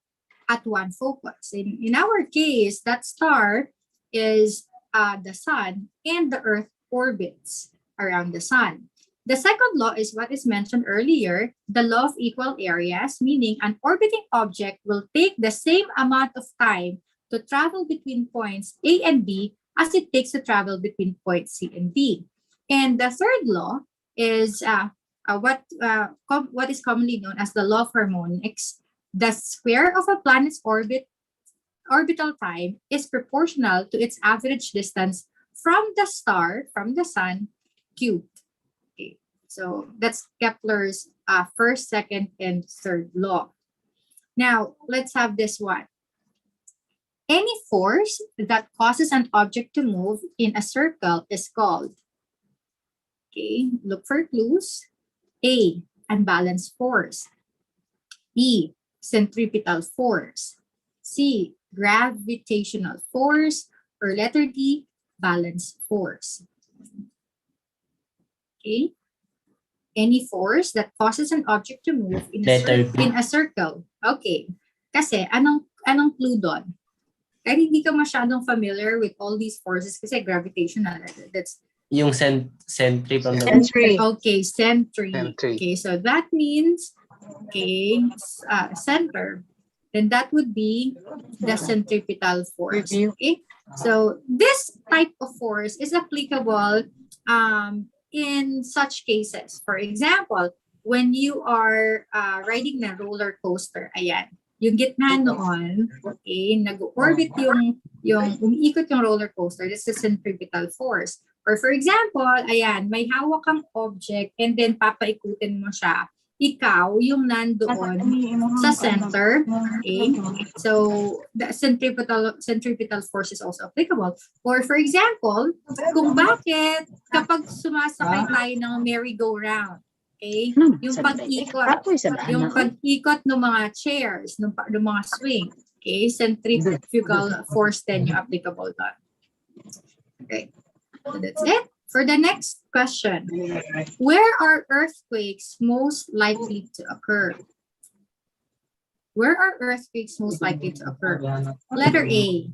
at one focus. In our case, that star is the sun, and the Earth orbits around the sun. The second law is what is mentioned earlier, the law of equal areas, meaning an orbiting object will take the same amount of time to travel between points A and B as it takes to travel between points C and D. And the third law is what is commonly known as the law of harmonics. The square of a planet's orbital time is proportional to its average distance from the star, from the sun, cubed. Okay, so that's Kepler's first, second, and third law. Now, let's have this one. Any force that causes an object to move in a circle is called, okay, look for clues. A, unbalanced force. B, centripetal force. C, gravitational force. Or letter D, balance force. Okay. Any force that causes an object to move in a circle. Okay. Kasi anong clue doon? Kahit hindi ka masyadong familiar with all these forces kasi gravitational. That's Yung centri from the Century. okay, centri. Centri. Okay, so that means center. Then that would be the centripetal force. Review. Okay, so this type of force is applicable in such cases. For example, when you are riding na roller coaster, ayan, yung gitna noon, okay, nag-orbit yung umiikot yung roller coaster, this is centripetal force. Or for example, ayan, may hawak kang object and then papaikutin mo siya. Ikaw yung nandoon sa center. Okay? So, the centripetal force is also applicable. Or for example, kung bakit kapag sumasakay tayo ng merry-go-round, okay? Yung pag-ikot ng mga chairs, ng mga swing, okay? Centrifugal force then yung applicable doon. Okay. So that's it. For the next question, where are earthquakes most likely to occur? Where are earthquakes most likely to occur? Letter A,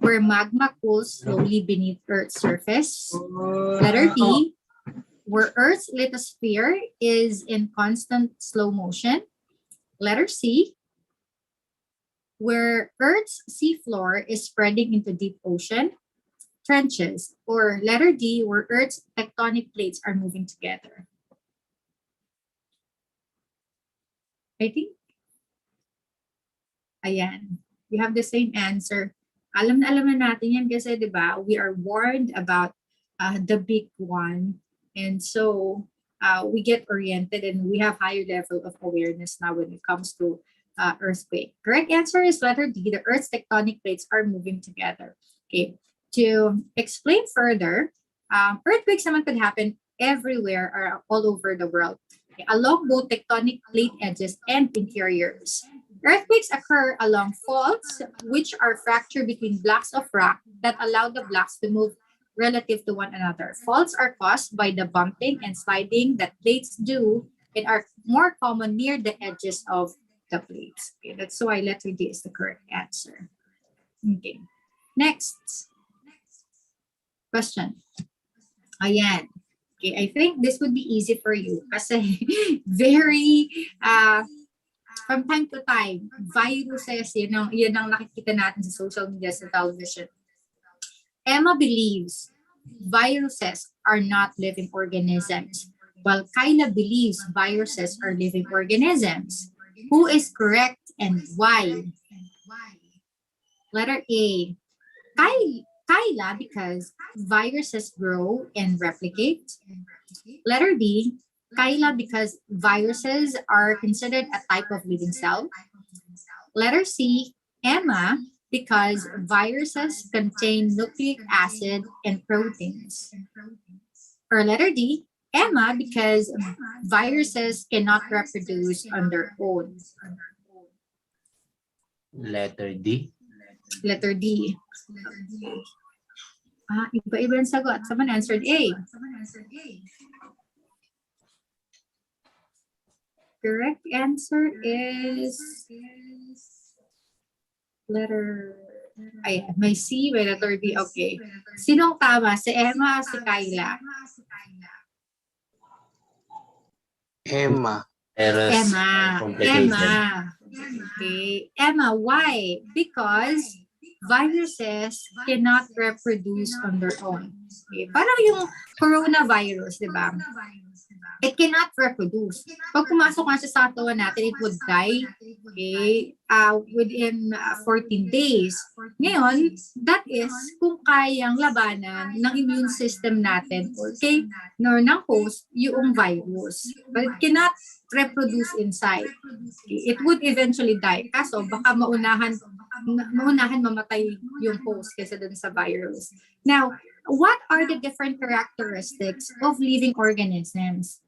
where magma cools slowly beneath Earth's surface. Letter B, where Earth's lithosphere is in constant slow motion. Letter C, where Earth's seafloor is spreading into deep ocean, trenches. Or letter D, where Earth's tectonic plates are moving together. I think, ayan, we have the same answer. Alam na natin yan kasi, di ba, we are warned about the big one. And so we get oriented and we have higher level of awareness now when it comes to earthquake. Correct answer is letter D. The Earth's tectonic plates are moving together. Okay. To explain further, earthquakes naman could happen everywhere or all over the world, okay, along both tectonic plate edges and interiors. Earthquakes occur along faults, which are fractured between blocks of rock that allow the blocks to move relative to one another. Faults are caused by the bumping and sliding that plates do and are more common near the edges of the plates. Okay, that's why letter D is the correct answer. Okay. Next question. Ayan. Okay, I think this would be easy for you kasi very from time to time, viruses, yun ang nakikita natin sa social media, sa television. Emma believes viruses are not living organisms, while Kyla believes viruses are living organisms. Who is correct and why? Letter A, Kyla, because viruses grow and replicate. Letter B, Kyla, because viruses are considered a type of living cell. Letter C, Emma, because viruses contain nucleic acid and proteins. Or letter D, Emma, because viruses cannot reproduce on their own. Letter D. Letter D. Iba-iba ang sagot. Someone answered A. Correct answer is letter, may C, may letter B. Okay. Sinong tama? Si Emma o si Kyla? Emma. Emma. Complicated. Emma. Okay. Emma, why? Because viruses cannot reproduce on their own. Okay. Parang yung coronavirus, di ba? It cannot reproduce. Pag pumasok nga sa katawan natin, it would die, okay, within 14 days. Ngayon, that is kung kayang labanan ng immune system natin, okay, ng host, yung virus. But it cannot reproduce inside. Okay. It would eventually die. Kaso, baka maunahan mamatay yung host kaysa dun sa virus. Now, what are the different characteristics of living organisms?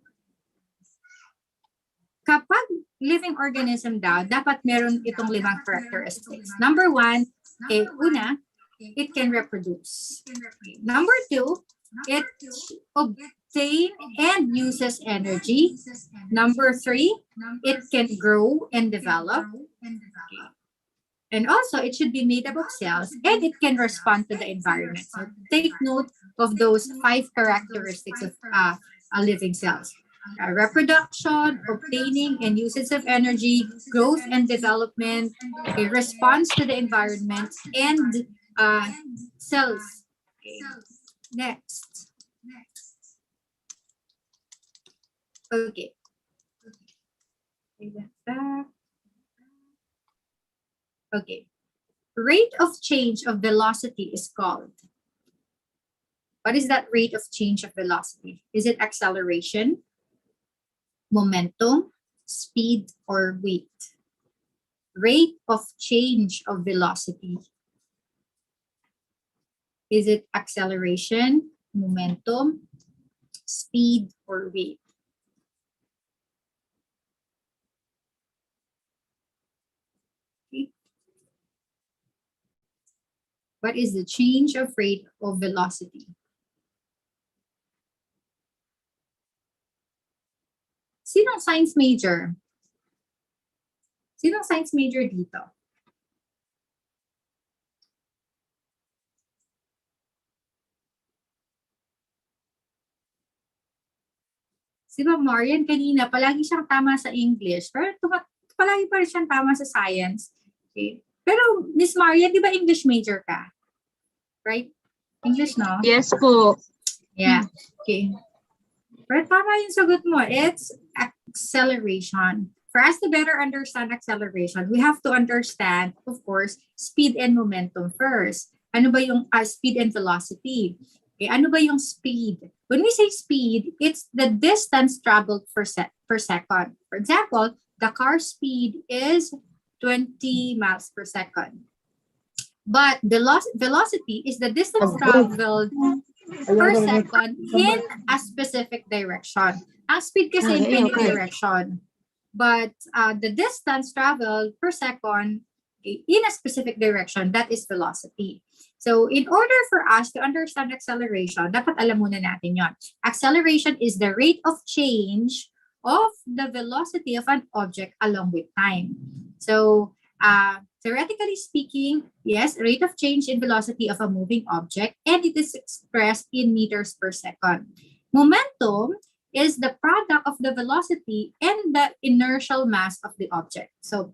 Kapag living organism daw, dapat meron itong 5 characteristics. Number 1, una, it can reproduce. Number 2, it obtains and uses energy. Number 3, it can grow and develop. And also, it should be made up of cells and it can respond to the environment. So take note of those 5 characteristics of living cells. Reproduction, obtaining and usage of energy, growth and development, a response to the environment, and cells. Okay. Next. Okay. Okay. Rate of change of velocity is called. What is that rate of change of velocity? Is it acceleration, momentum, speed, or weight? Rate of change of velocity. Is it acceleration, momentum, speed, or weight? Okay. What is the change of rate of velocity? Sinong science major? Sinong science major dito? Si Ma'am Marian kanina, palagi siyang tama sa English. Pero palagi pa rin siyang tama sa science. Okay. Pero Miss Marian, di ba English major ka? Right? English, no? Yes po. Yeah. Okay. Pero tama yung sagot mo. It's acceleration. For us to better understand acceleration, we have to understand, of course, speed and momentum first. Ano ba yung speed and velocity? Okay, ano ba yung speed? When we say speed, it's the distance traveled per second. For example, the car speed is 20 miles per second. But the velocity is the distance traveled per second in a specific direction. Ang speed kasi in any direction. But the distance traveled per second in a specific direction, that is velocity. So in order for us to understand acceleration, dapat alam muna natin yon. Acceleration is the rate of change of the velocity of an object along with time. So theoretically speaking, yes, rate of change in velocity of a moving object, and it is expressed in meters per second. Momentum is the product of the velocity and the inertial mass of the object. So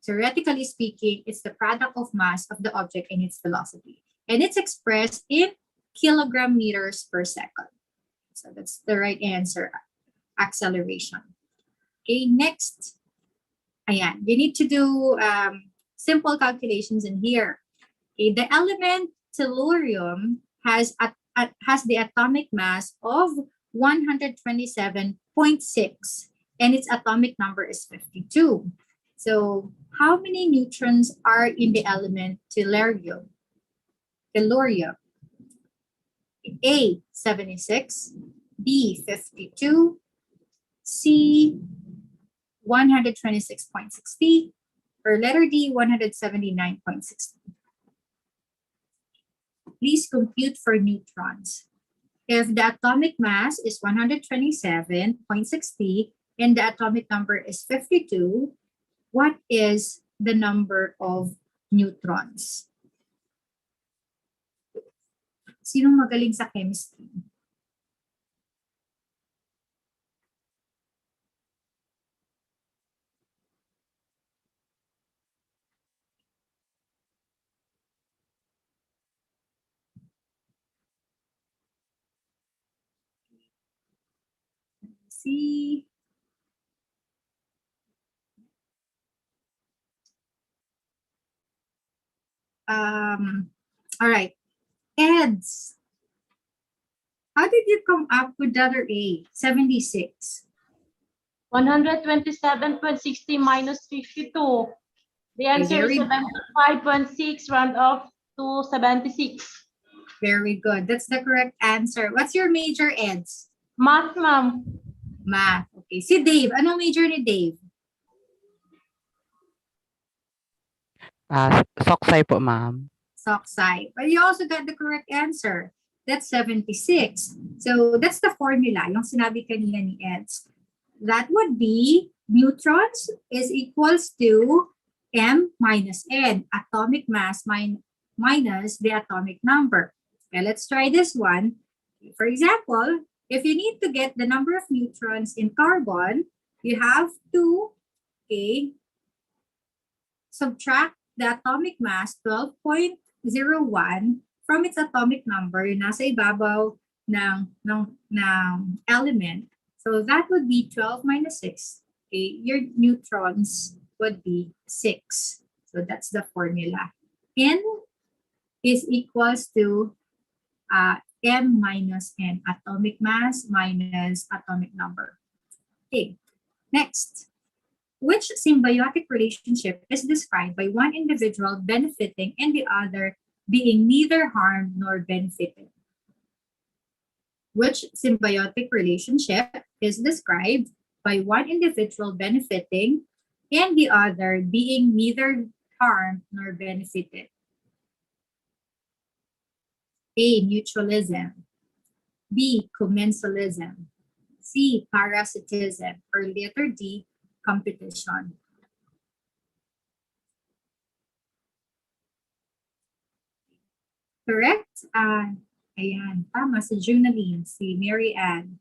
theoretically speaking, it's the product of mass of the object and its velocity. And it's expressed in kilogram meters per second. So that's the right answer, acceleration. Okay, next. Ayan, you need to do simple calculations in here. Okay, the element tellurium has the atomic mass of 127.6 and its atomic number is 52. So how many neutrons are in the element tellurium? A, 76, B, 52, C, 126.60, or letter D, 179.60. Please compute for neutrons. If the atomic mass is 127.60 and the atomic number is 52, what is the number of neutrons? Sinong magaling sa chemistry? See. All right. Eds. How did you come up with letter A, 76? 127.60 minus 52. The answer is 75.6 round off to 76. Very good. That's the correct answer. What's your major, Eds? Math, ma'am. Math. Okay. Si Dave. Anong major ni Dave? Soksay po, ma'am. Socksci. But you also got the correct answer. That's 76. So that's the formula, yung sinabi kanina ni Eds. That would be neutrons is equals to M minus N, atomic mass minus the atomic number. Okay, let's try this one. For example, if you need to get the number of neutrons in carbon, you have to subtract the atomic mass 12.01 from its atomic number, yung nasa ibabaw ng element. So that would be 12 minus 6. Okay, your neutrons would be 6. So that's the formula. N is equals to M minus N, atomic mass minus atomic number. Okay, next. Which symbiotic relationship is described by one individual benefiting and the other being neither harmed nor benefited? Which symbiotic relationship is described by one individual benefiting and the other being neither harmed nor benefited? A, mutualism. B, commensalism. C, parasitism. Or letter D, competition. Correct? Ayan, tama si Junaline, si Mary Ann.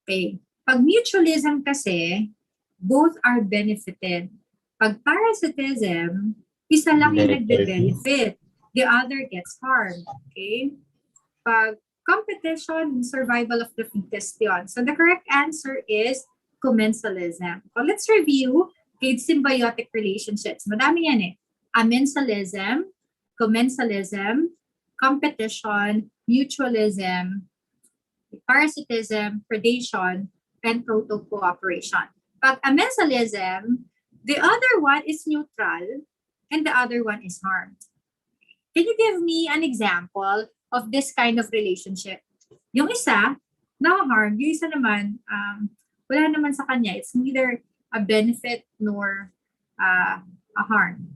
Okay. Pag mutualism kasi, both are benefited. Pag parasitism, isa lang yung nagbe-benefit. The other gets harmed. Okay? Pag competition, survival of the fittest yun. So the correct answer is commensalism. So let's review symbiotic relationships. Madami yan eh. Amensalism, commensalism, competition, mutualism, parasitism, predation, and proto-cooperation. Pag amensalism, the other one is neutral and the other one is harmed. Can you give me an example of this kind of relationship? Yung isa, na-harm. Yung isa naman, wala naman sa kanya. It's neither a benefit nor a harm.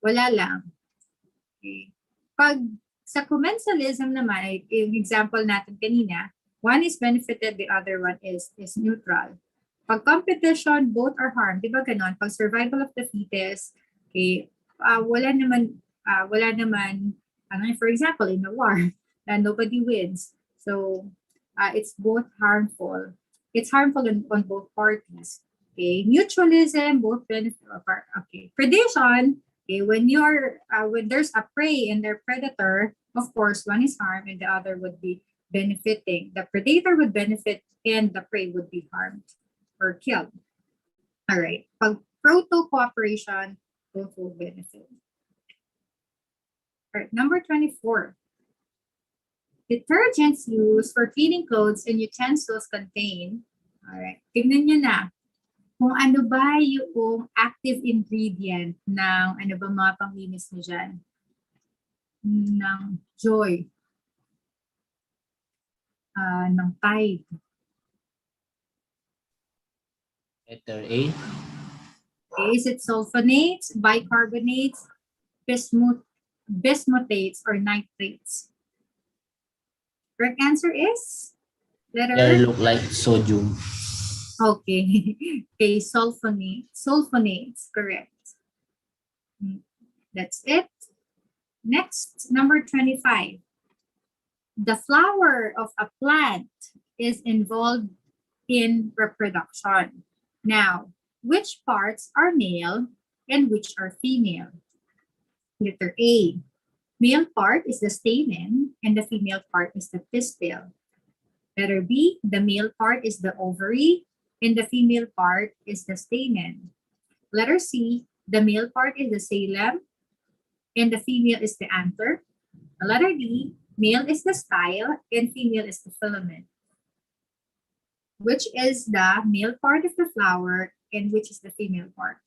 Wala lang. Okay. Pag sa commensalism naman, yung example natin kanina, one is benefited, the other one is neutral. Pag competition, both are harmed. Di ba ganon? Pag survival of the fittest, okay, wala naman, for example, in a war, nobody wins. So, it's both harmful. It's harmful on both parties. Okay, mutualism, both benefit. Okay, predation. Okay, when there's a prey and their predator, of course, one is harmed and the other would be benefiting. The predator would benefit and the prey would be harmed or killed. All right. Pag proto-cooperation, both will benefit. All right. Number 24. Detergents used for cleaning clothes and utensils contain. All right. Tignan nyo na. Kung ano ba yung active ingredient ng ano ba mga panglinis mo dyan? Ng Joy. Ng Tide. Letter A. Okay, is it sulfonates, bicarbonates, bismuthates, or nitrates? Correct answer is letter They look like sodium. Okay. Okay, sulfonates, correct. That's it. Next, number 25. The flower of a plant is involved in reproduction. Now, which parts are male and which are female? Letter A. Male part is the stamen and the female part is the pistil. Letter B. The male part is the ovary and the female part is the stamen. Letter C. The male part is the xylem and the female is the anther. Letter D. Male is the style and female is the filament. Which is the male part of the flower and which is the female part?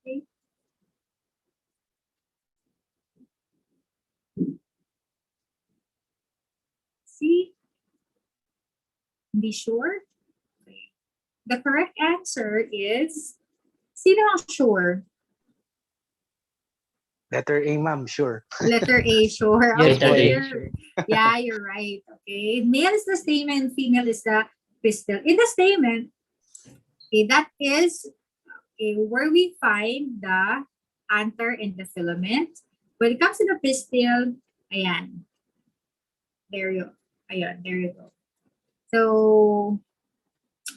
Okay. See? Be sure? Okay. The correct answer is, sino ang sure? Letter A, ma'am, sure. Letter A, sure. Yes, Okay, letter A. yeah, you're right. Okay, male is the stamen, female is the pistil. In the stamen, okay, that is where we find the anther and the filament. When it comes to the pistil, ayan. There you go. So,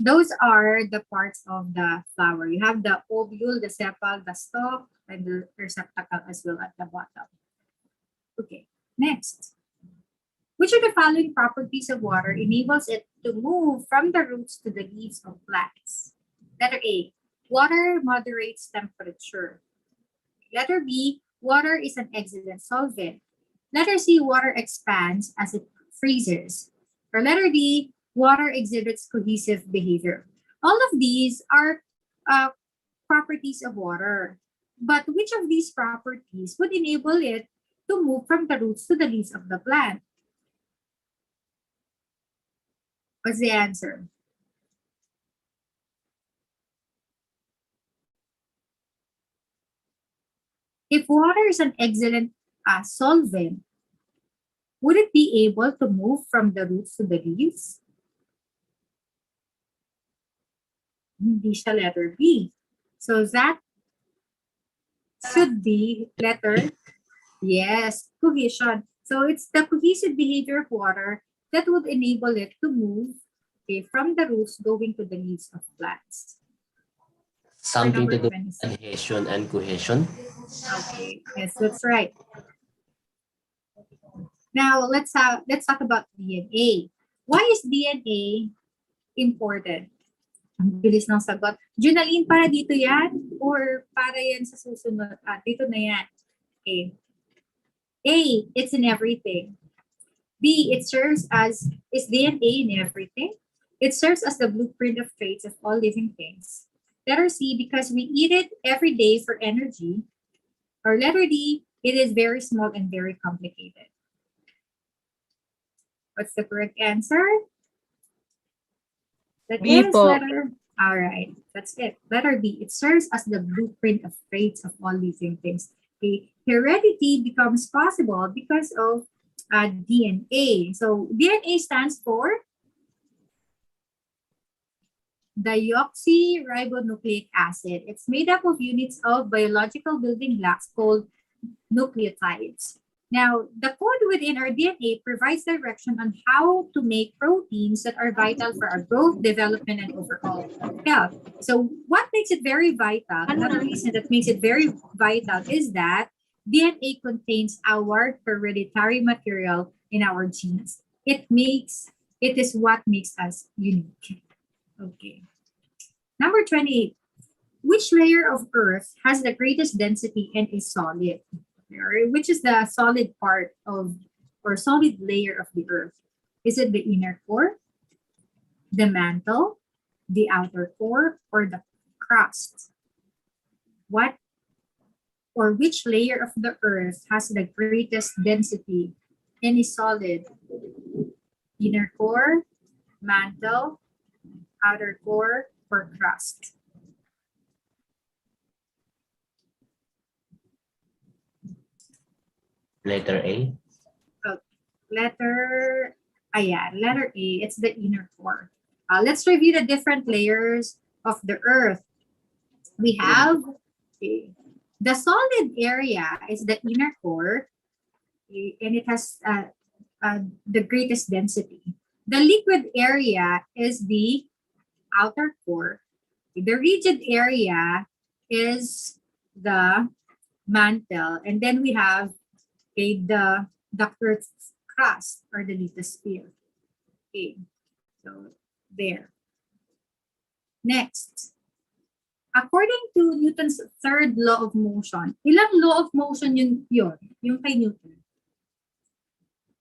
those are the parts of the flower. You have the ovule, the sepal, the stalk, and the receptacle as well at the bottom. Okay, next. Which of the following properties of water enables it to move from the roots to the leaves of plants? Letter A, water moderates temperature. Letter B, water is an excellent solvent. Letter C, water expands as it freezes. Or letter D, water exhibits cohesive behavior. All of these are properties of water. But which of these properties would enable it to move from the roots to the leaves of the plant? What's the answer? If water is an excellent solvent, would it be able to move from the roots to the leaves? Hindi siya letter B. So that should be letter, yes, cohesion. So it's the cohesive behavior of water that would enable it to move, okay, from the roots going to the leaves of plants. Something to number do with 26. adhesion and cohesion. Okay, yes, that's right. Now let's talk about DNA. Why is DNA important? Ang bilis ng sagot. Junaline, para dito yan? Or para yan sa susunod? Dito na yan. Okay. A, it's in everything. B, is DNA in everything? It serves as the blueprint of traits of all living things. Letter C, because we eat it every day for energy. Or letter D, it is very small and very complicated. What's the correct answer? That B is po. letter. All right, that's it. Letter B. It serves as the blueprint of traits of all living things. Okay. Heredity becomes possible because of DNA. So DNA stands for deoxyribonucleic acid. It's made up of units of biological building blocks called nucleotides. Now, the code within our DNA provides direction on how to make proteins that are vital for our growth, development, and overall health. So what makes it very vital, another reason that makes it very vital is that DNA contains our hereditary material in our genes. It is what makes us unique. Okay. Number 28. Which layer of Earth has the greatest density and is solid? Which is the solid part of, or solid layer of the Earth? Is it the inner core, the mantle, the outer core, or the crust? What or which layer of the Earth has the greatest density and is solid? Inner core, mantle, outer core, or crust? Letter A. Letter A. It's the inner core. Let's review the different layers of the Earth. We have the solid area is the inner core, and it has the greatest density. The liquid area is the outer core. The rigid area is the mantle, and then we have the Earth's crust or the lithosphere. Okay, so there. Next, according to Newton's third law of motion, ilang law of motion yun yung kay Newton?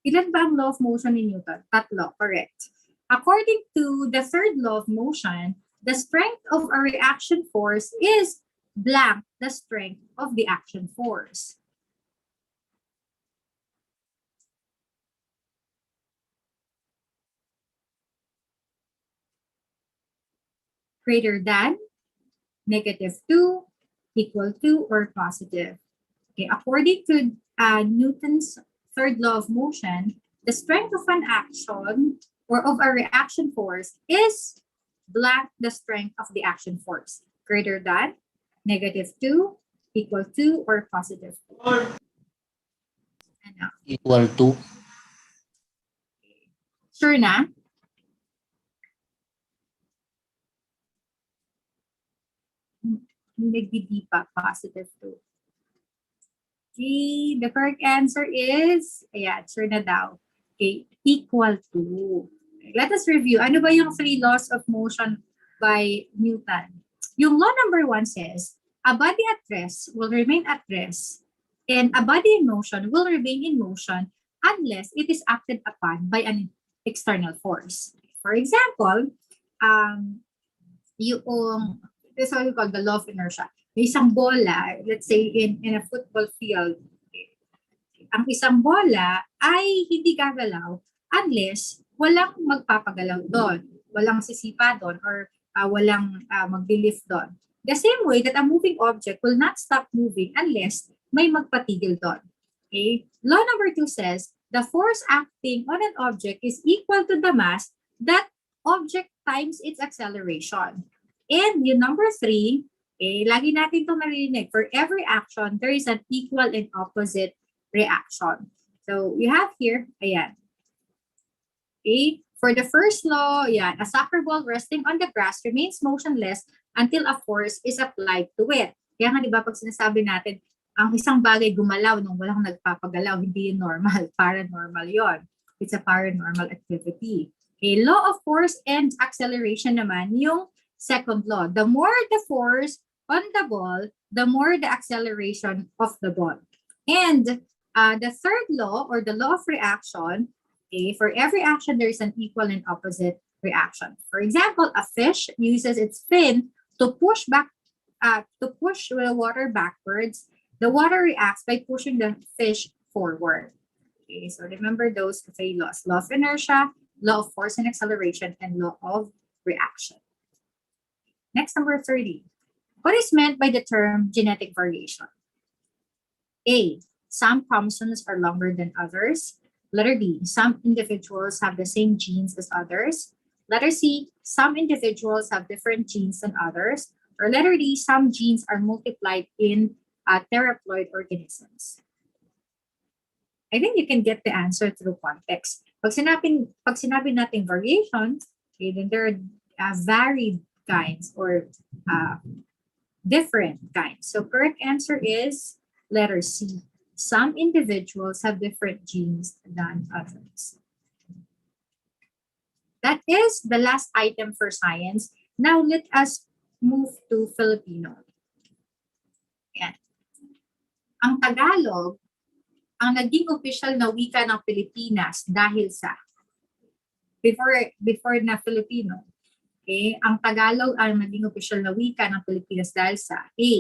Ilan ba ang law of motion ni Newton? Tatlo, correct. According to the third law of motion, the strength of a reaction force is blank the strength of the action force. Greater than, -2, equal to, or positive. Okay, according to Newton's third law of motion, the strength of an action or of a reaction force is blank the strength of the action force. Greater than, -2, equal to, or positive. Equal to. Sure na? Nagdi pa, positive 2. Okay, the correct answer is, sure na daw. Okay, equal to. Let us review. Ano ba yung 3 laws of motion by Newton? Yung law number 1 says, a body at rest will remain at rest, and a body in motion will remain in motion unless it is acted upon by an external force. For example, this is what we call the law of inertia. May isang bola, let's say in a football field, ang isang bola ay hindi gagalaw unless walang magpapagalaw doon, walang sisipa doon, or walang mag-lift doon. The same way that a moving object will not stop moving unless may magpatigil doon. Okay? Law number 2 says, the force acting on an object is equal to the mass that object times its acceleration. And yung number 3, lagi natin itong narinig. For every action, there is an equal and opposite reaction. So, you have here, ayan. Okay? For the first law, yan, a soccer ball resting on the grass remains motionless until a force is applied to it. Kaya nga, di ba, pag sinasabi natin, ang isang bagay gumalaw nung walang nagpapagalaw, hindi yun normal. Paranormal yon. It's a paranormal activity. Okay, law of force and acceleration naman, yung second law. The more the force on the ball, the more the acceleration of the ball. And the third law, or the law of reaction, okay, for every action, there is an equal and opposite reaction. For example, a fish uses its fin to push the water backwards. The water reacts by pushing the fish forward. Okay, so remember those three laws. Law of inertia, law of force and acceleration, and law of reaction. Next, number 30. What is meant by the term genetic variation? A, some chromosomes are longer than others. Letter B, some individuals have the same genes as others. Letter C, some individuals have different genes than others. Or letter D, some genes are multiplied in theraploid organisms. I think you can get the answer through context. Pag sinabi natin variation, okay, then there are varied kinds or different kinds. So correct answer is letter C. Some individuals have different genes than others. That is the last item for science. Now let us move to Filipino. Yan. Ang Tagalog, ang naging official na wika ng Pilipinas dahil sa before na Filipino. Okay, ang Tagalog ang naging official na wika ng Pilipinas dahil sa A,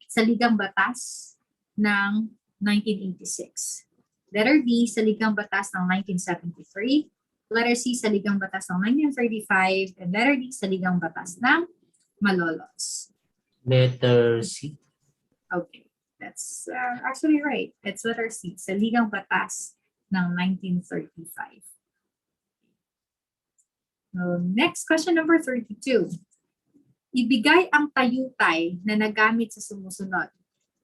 Saligang Batas ng 1986. Letter B, Saligang Batas ng 1973. Letter C, Saligang Batas ng 1935. And letter D, Saligang Batas ng Malolos. Letter C. Okay. That's actually right. It's letter C, Saligang Batas ng 1935. So, next, question number 32. Ibigay ang tayutay na nagamit sa sumusunod.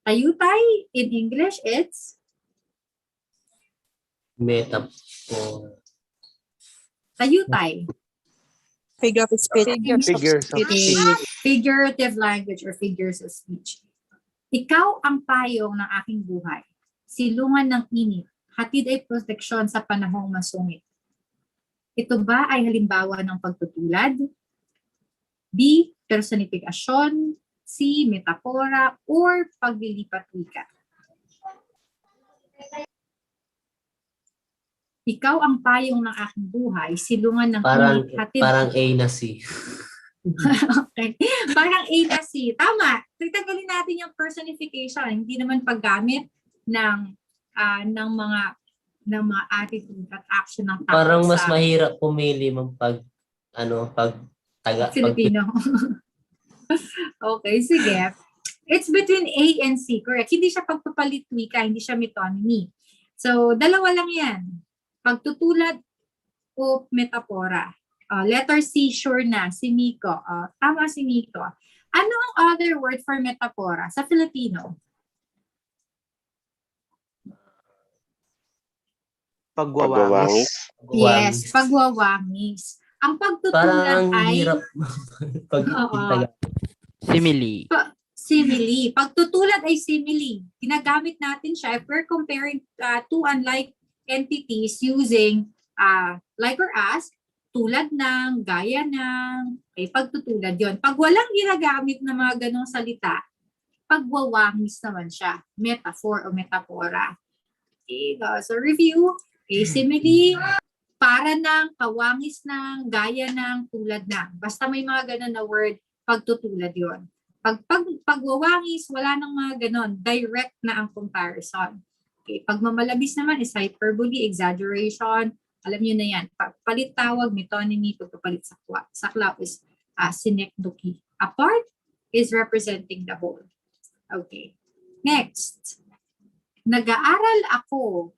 Tayutay, in English, it's? Metaphor. Tayutay. Figure of speech. Figures of speech. Figurative language or figures of speech. Ikaw ang payong ng aking buhay. Silungan ng init. Hatid ay proteksyon sa panahong masungit. Ito ba ay halimbawa ng pagtutulad? B, personifikasyon. C, metapora. Or paglilipat wika. Ikaw ang payong ng aking buhay. Silungan ng init. Hatid. Parang A na C. Okay. Parang A na C. Tama. Tagtagalin natin yung personification. Hindi naman paggamit ng mga attitude at action ng tao. Parang mas mahirap pumili pag Filipino. Okay, sige. It's between A and C, correct? Hindi siya pagpapalit wika, hindi siya metonymy. So, dalawa lang yan. Pagtutulad o metapora. Letter C, sure na. Si Miko. Tama si Miko. Ano ang other word for metapora sa Filipino? Pagwawangis. Yes, pagwawangis. Ang pagtutulad parang ay... hirap Simile. Simile. Pagtutulad ay simile. Ginagamit natin siya if we're comparing two unlike entities using like or as, tulad ng, gaya ng, pagtutulad yon. Pag walang ginagamit na mga ganong salita, pagwawangis naman siya. Metaphor o metapora. Okay, so review. Okay, simile, para ng, kawangis ng, gaya ng, tulad ng. Basta may mga ganon na word, pagtutulad yon. Pagwawangis, wala nang mga ganon. Direct na ang comparison. Okay, pagmamalabis naman is hyperbole, exaggeration. Alam niyo na yan. Palit tawag, metonymy, pagpapalit sakwa. Sakla is synecdoche. A part is representing the whole. Okay. Next. Nag-aaral ako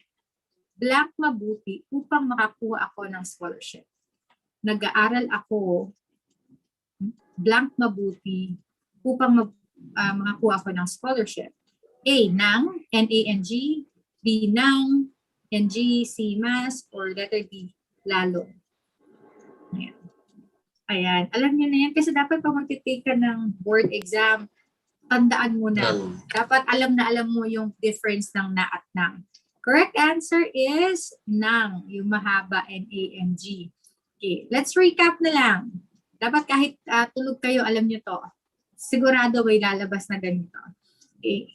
blank mabuti upang makakuha ako ng scholarship. Nag-aaral ako blank mabuti upang makakuha ako ng scholarship. A, ng, N-A-N-G, B, ng, N-G, C, mas, or letter D, lalo. Ayan. Ayan. Alam niyo na yan kasi dapat pag mag-take ka ng board exam, tandaan mo na. Dapat alam na alam mo yung difference ng na at ng. Correct answer is ng, yung mahaba, N-A-N-G. Okay, let's recap na lang. Dapat kahit tulog kayo, alam nyo to. Sigurado may lalabas na ganito. Okay.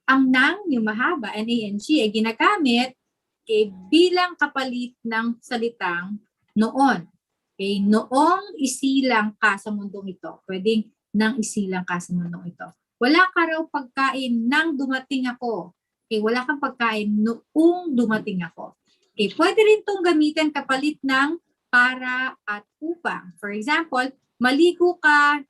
Ang nang, yung mahaba, N-A-N-G, ay ginagamit bilang kapalit ng salitang noon. Okay. Noong isilang ka sa mundong ito. Pwedeng nang isilang ka sa mundong ito. Wala ka raw pagkain nang dumating ako. Okay. Wala kang pagkain noong dumating ako. Okay. Pwede rin itong gamitin kapalit ng para at upang. For example, maligo ka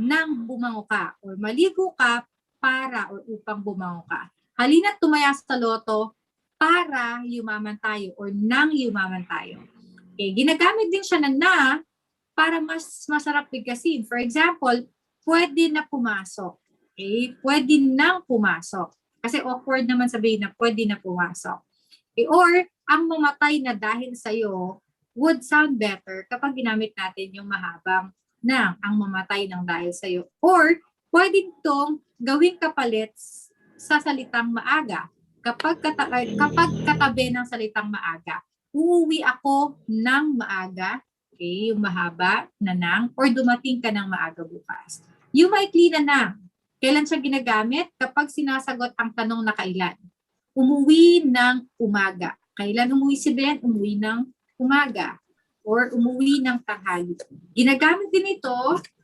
nang bumango ka or maligo ka para or upang bumango ka. Halina't tumaya sa loto para yumaman tayo or nang yumaman tayo. Okay, ginagamit din siya na para mas masarap bigkasin. For example, pwede na pumasok. Okay, pwede nang pumasok. Kasi awkward naman sabihin na pwede na pumasok. Okay, or ang mamatay na dahil sa'yo would sound better kapag ginamit natin yung mahabang na ang mamatay ng dahil sa'yo. Or, pwede itong gawing kapalit sa salitang maaga. Kapag katabi ng salitang maaga, uuwi ako ng maaga, okay, yung mahaba na nang, or dumating ka ng maaga bukas. Yung maikli na nang, kailan siya ginagamit? Kapag sinasagot ang tanong na kailan. Umuwi ng umaga. Kailan umuwi si Ben? Umuwi ng umaga or umuwi ng tanghali. Ginagamit din ito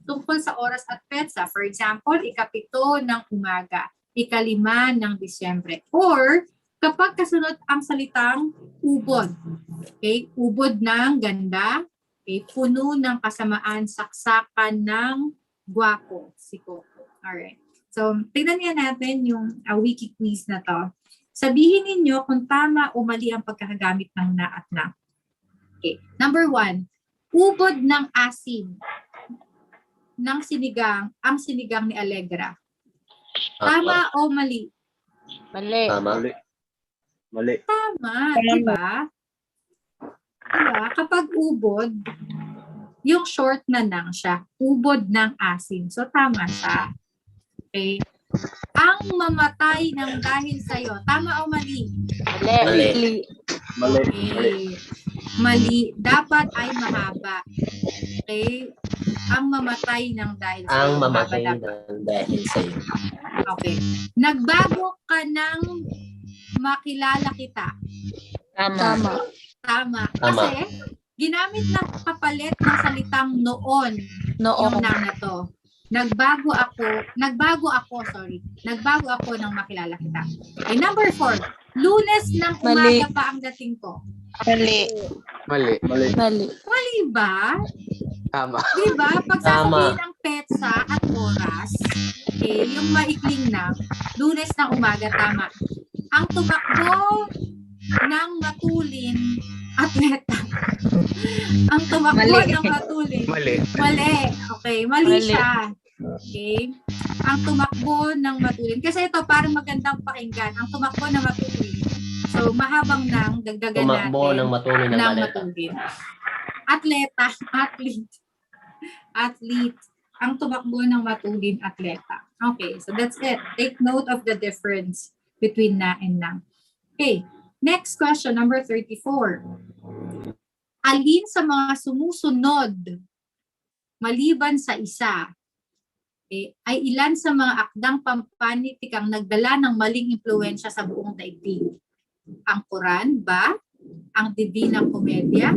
tungkol sa oras at petsa. For example, 7 ng umaga, 5 ng Disyembre. Or kapag kasunod ang salitang ubod. Okay? Ubod ng ganda, okay? Puno ng kasamaan, saksakan ng gwapo, si Coco. Alright. So, tingnan nga natin yung wiki quiz na to. Sabihin ninyo kung tama o mali ang pagkakagamit ng na at na. Okay. Number 1, ubod ng asim ng sinigang, ang sinigang ni Allegra. Tama o mali? Mali. Mali. Mali. Tama, di ba? Diba? Kapag ubod, yung short na nang siya, ubod ng asim. So, tama siya. Okay. Ang mamatay ng dahil sa'yo, tama o mali? Mali. Mali. Mali. Okay. Mali. Dapat ay mahaba. Okay? Ang mamatay ng dahil sa'yo. Ang mamatay dapat. ng dahil sa'yo. Okay. Nagbago ka ng makilala kita. Tama. Tama. Kasi, ginamit na kapalit ng salitang noon. Yung nang na to. Nagbago ako ng makilala kita. Okay, number 4. Lunes ng umaga pa ang dating ko. Mali. Mali. Mali. Mali. Mali ba? Tama. Diba? Pag sasabihin ng petsa at oras, okay, yung maikling na, Lunes ng umaga, tama. Ang tumakbo ng matulin, atleta. Ang tumakbo ng matulin. Mali. Mali. Okay, mali siya. Okay. Ang tumakbo ng matulin. Kasi ito, parang magandang pakinggan. Ang tumakbo ng matulin. So, mahabang nang dagdagan Tumakbo natin ng matulin ng maleta. matulin. Atleta. Athlete. Ang tumakbo ng matulin, atleta. Okay, so that's it. Take note of the difference between na and nang. Okay, next question, number 34. Alin sa mga sumusunod maliban sa isa ay ilan sa mga akdang pampanitikang nagdala ng maling impluensya sa buong daigdig? Ang Quran ba? Ang Divinang Komedya?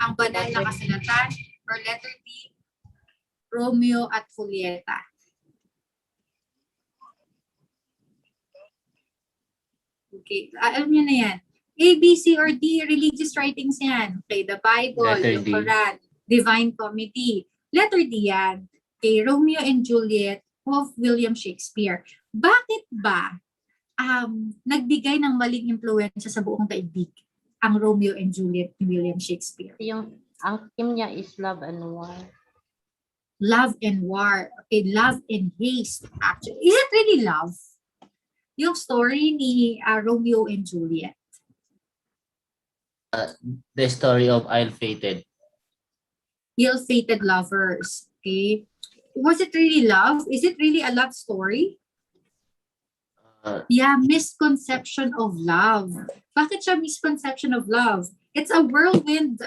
Ang Banal na Kasulatan? Or letter D, Romeo at Julieta? Okay, alam niyo na yan. A, B, C, or D, religious writings yan. Okay, the Bible, Letter yung D. Quran, Divine Comedy. Letter D yan. Okay, Romeo and Juliet of William Shakespeare. Bakit ba nagbigay ng maling impluensya sa buong daigdig, ang Romeo and Juliet ni William Shakespeare. Ang theme niya is love and war. Love and war. Okay, love and haste, actually. Is it really love? Yung story ni Romeo and Juliet. The story of ill-fated. Ill-fated lovers. Okay. Was it really love? Is it really a love story? Yeah, misconception of love. Bakit siya misconception of love? It's a whirlwind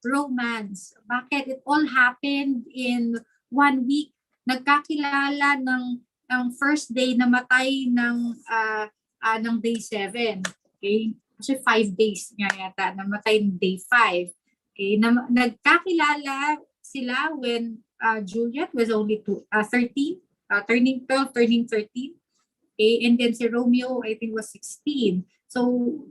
romance. Bakit? It all happened in 1 week. Nagkakilala ng first day, namatay ng day 7. Okay? Kasi 5 days nga yata, namatay ng day 5. Okay? Nagkakilala sila when Juliet was only 13, turning 12, turning 13. Okay? And then si Romeo, I think, was 16. So,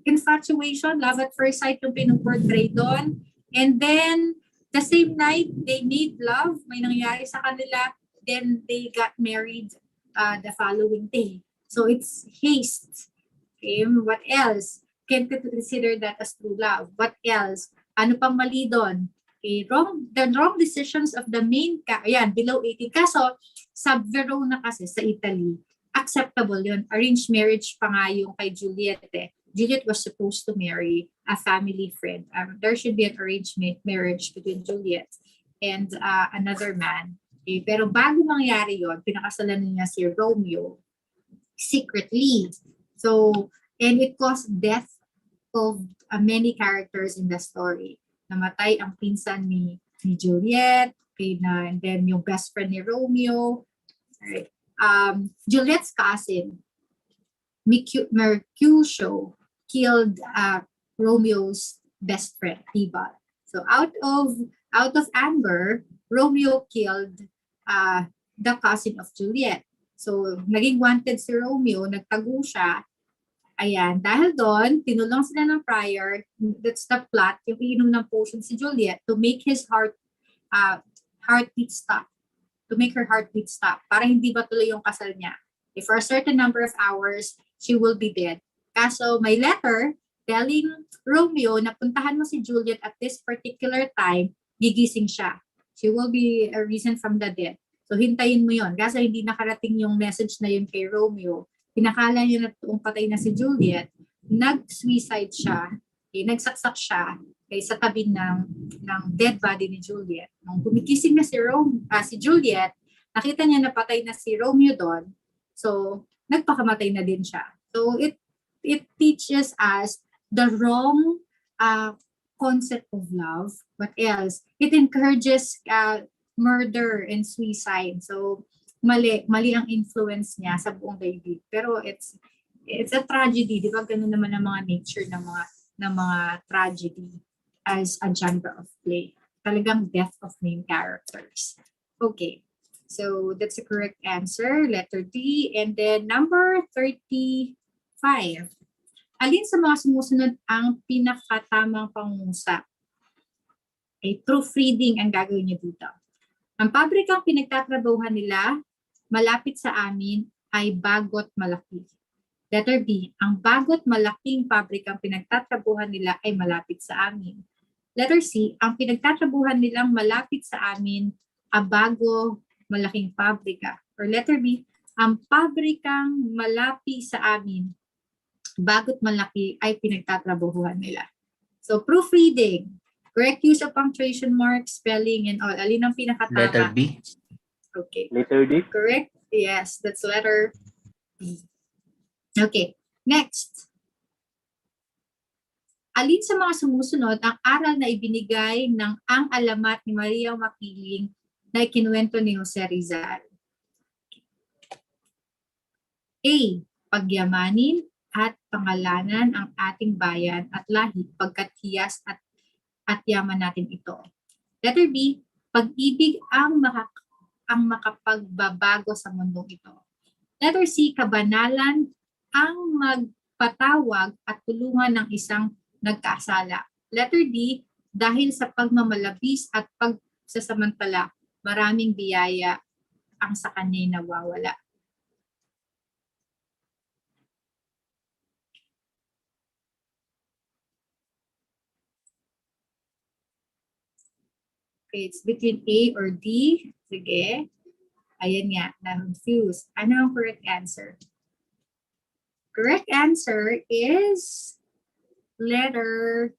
infatuation, love at first sight yung pinuportray doon. And then, the same night, they made love. May nangyari sa kanila. Then, they got married the following day. So, it's haste. Okay? What else? Can't consider that as true love. What else? Ano pang mali doon? Okay, the wrong decisions of the main, ayan, below 18. Kaso, sa Verona kasi, sa Italy, acceptable yun. Arranged marriage pa nga yung kay Juliet eh. Juliet was supposed to marry a family friend. There should be an arranged marriage between Juliet and another man. Okay, pero bago mangyari yon, pinakasalan niya si Romeo secretly. So, and it caused death of many characters in the story. Namatay ang pinsan ni Juliet, okay, and then yung best friend ni Romeo. Right. Juliet's cousin, Mercutio, killed Romeo's best friend, Tibal. So out of anger, Romeo killed the cousin of Juliet. So naging wanted si Romeo, nagtago siya. Ayan, dahil doon, tinulong sila ng prior, that's the plot, yung iinom ng potion si Juliet to make his heartbeat stop. To make her heartbeat stop. Para hindi ba tuloy yung kasal niya. If for a certain number of hours, she will be dead. Kaso may letter telling Romeo na puntahan mo si Juliet at this particular time, gigising siya. She will be risen from the dead. So hintayin mo yon. Kaso hindi nakarating yung message na yun kay Romeo. Pinakala niya na tuong patay na si Juliet, nag-suicide siya, nagsaksak siya sa tabi ng dead body ni Juliet. Nung gumigising na si Juliet, nakita niya na patay na si Romeo doon, so nagpakamatay na din siya. So it teaches us the wrong concept of love. What else? It encourages murder and suicide. So mali ang influence niya sa buong daigdig. Pero it's a tragedy, di ba? Ganun naman ang mga nature ng mga tragedy as a genre of play. Talagang death of main characters. Okay. So that's the correct answer, letter D. And then number 35. Alin sa mga sumusunod ang pinakatamang pangungusap? Okay, proofreading ang gagawin niyo dito. Ang pabrikang pinagtatrabahuhan nila malapit sa amin ay bagot malaki. Letter B, ang bagot malaking pabrikang pinagtatrabuhan nila ay malapit sa amin. Letter C, ang pinagtatrabuhan nilang malapit sa amin ay bago malaking pabrika. Or letter B, ang pabrikang malapit sa amin, bagot malaki ay pinagtatrabuhan nila. So proofreading, correct use of punctuation marks, spelling, and all. Alin ang pinakatama? Letter B. Okay. Letter D. Correct? Yes, that's letter B. Okay, next. Alin sa mga sumusunod ang aral na ibinigay ng Ang Alamat ni Maria Makiling na ikinuwento ni Jose Rizal? A. Pagyamanin at pangalanan ang ating bayan at lahi pagkat hiyas at yaman natin ito. Letter B. Pag-ibig ang makapagbabago sa mundong ito. Letter C, kabanalan ang magpatawag at tulungan ng isang nagkasala. Letter D, dahil sa pagmamalabis at pagsasamantala, maraming biyaya ang sa kanya'y nawawala. Okay, it's between A or D. Sige. Ayan nga, na-confused. Ano ang correct answer? Correct answer is letter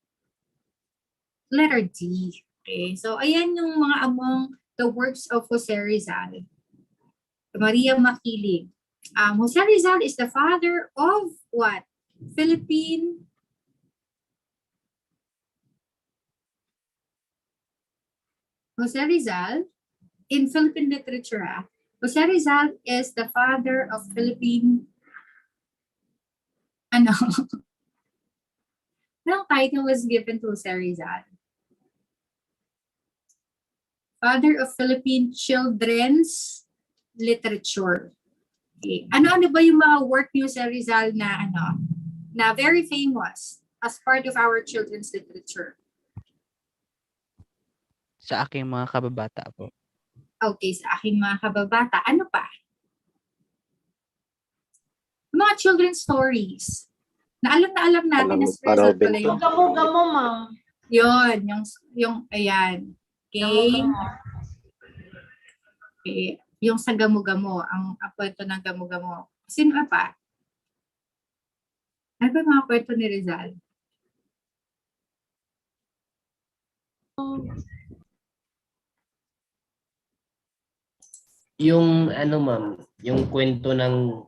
D. Okay, so ayan yung mga among the works of Jose Rizal. Maria Makiling. Jose Rizal is the father of what? Philippine. Jose Rizal, in Philippine literature, Jose Rizal is the father of Philippine, ano? Anong title was given to Jose Rizal? Father of Philippine children's literature. Okay. Ano-ano ba yung mga work ni Jose Rizal na na very famous as part of our children's literature? Sa aking mga kababata po. Okay, sa aking mga kababata. Ano pa? Mga children's stories. Na alam natin na si Rizal pala yung... Gamo-gamo, ma'am. Yun, yung ayan. Okay. Okay. Yung sa gamo-gamo, ang kwento ng gamo-gamo. Sino pa? Ano ba mga kwento ni Rizal? Yung ma'am, yung kwento ng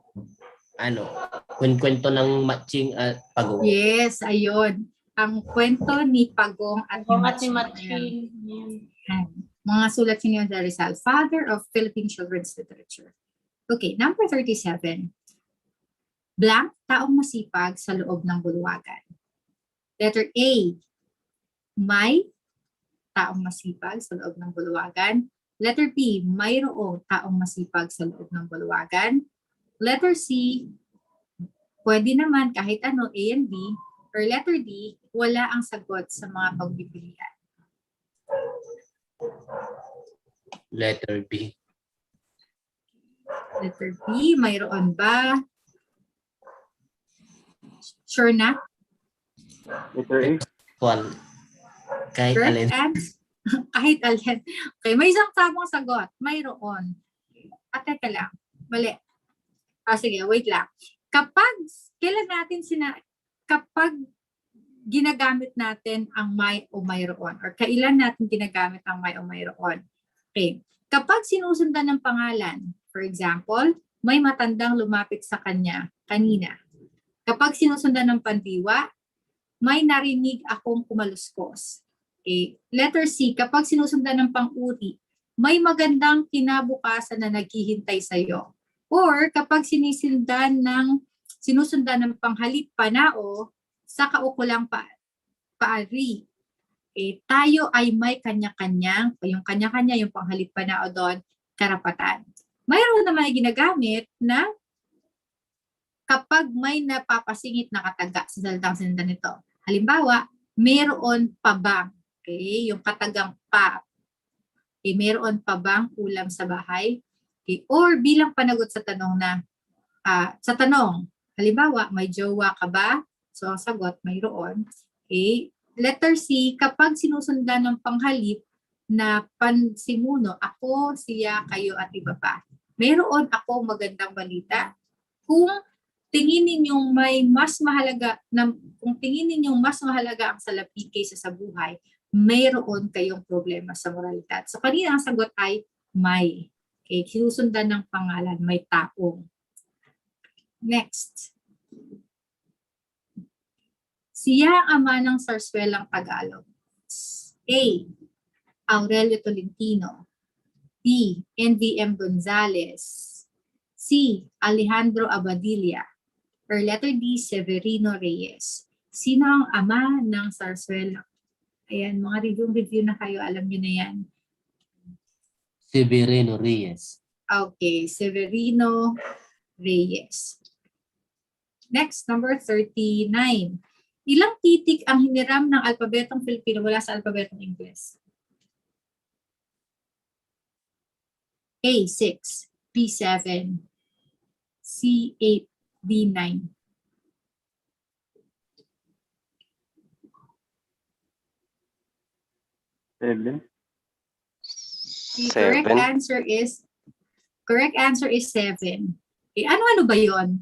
kwento ng matching at pagong. Yes, ayun. Ang kwento ni Pagong at ni Matching. Mga sulat ni Jose Rizal, father of Philippine children's literature. Okay, number 37. Blank, taong masipag sa loob ng bulwagan. Letter A, may taong masipag sa loob ng bulwagan. Letter B, mayroong taong masipag sa loob ng bulwagan. Letter C, pwede naman kahit ano, A and B. Or letter D, wala ang sagot sa mga pagpipilian. Letter B. Letter B, mayroon ba? Sure na? Letter A. Kahit Correct alin. answer? Kahit alin. Okay, may isang tamang sagot. Mayroon. At teka lang. Mali. Sige, wait lang. Kapag ginagamit natin ang may o mayroon, or kailan natin ginagamit ang may o mayroon. Okay. Kapag sinusundan ng pangalan, for example, may matandang lumapit sa kanya kanina. Kapag sinusundan ng pandiwa, may narinig akong kumaluskos. Okay. Letter C, kapag sinusundan ng pang-uri, may magandang kinabukasan na naghihintay sa iyo. Or kapag sinusundan ng panghalip panao sa kaukulang paari, tayo ay may kanya-kanyang, yung kanya-kanya, yung panghalip panao doon, karapatan. Mayroon naman ay ginagamit na kapag may napapasingit na kataga sa salitang sinundan nito. Halimbawa, mayroon pa bang, okay, yung katagang pa, mayroon pa bang ulam sa bahay? Okay. Or bilang panagot sa tanong sa tanong, halimbawa, may jowa ka ba? So, ang sagot, mayroon. Okay. Letter C, kapag sinusundan ng panghalip na pansimuno, ako, siya, kayo, at iba pa. Mayroon ako magandang balita. Kung tingin ninyong mas mahalaga ang salapi kaysa sa buhay, mayroon kayong problema sa moralidad. So, kanina ang sagot ay may. Okay, sinusundan ng pangalan, may taong. Next. Siya ang ama ng sarswelang Tagalog. A. Aurelio Tolentino. B. NVM Gonzales. C. Alejandro Abadilla. Or letter D. Severino Reyes. Sino ang ama ng sarswelang? Ayan, mga review na kayo, alam nyo na yan. Severino Reyes. Okay, Severino Reyes. Next, number 39. Ilang titik ang hiniram ng alpabetong Filipino mula sa alpabetong Ingles? A, 6. B, 7. C, 8. D, 9. Seven. The correct answer is 7. Okay, ano-ano ba yon?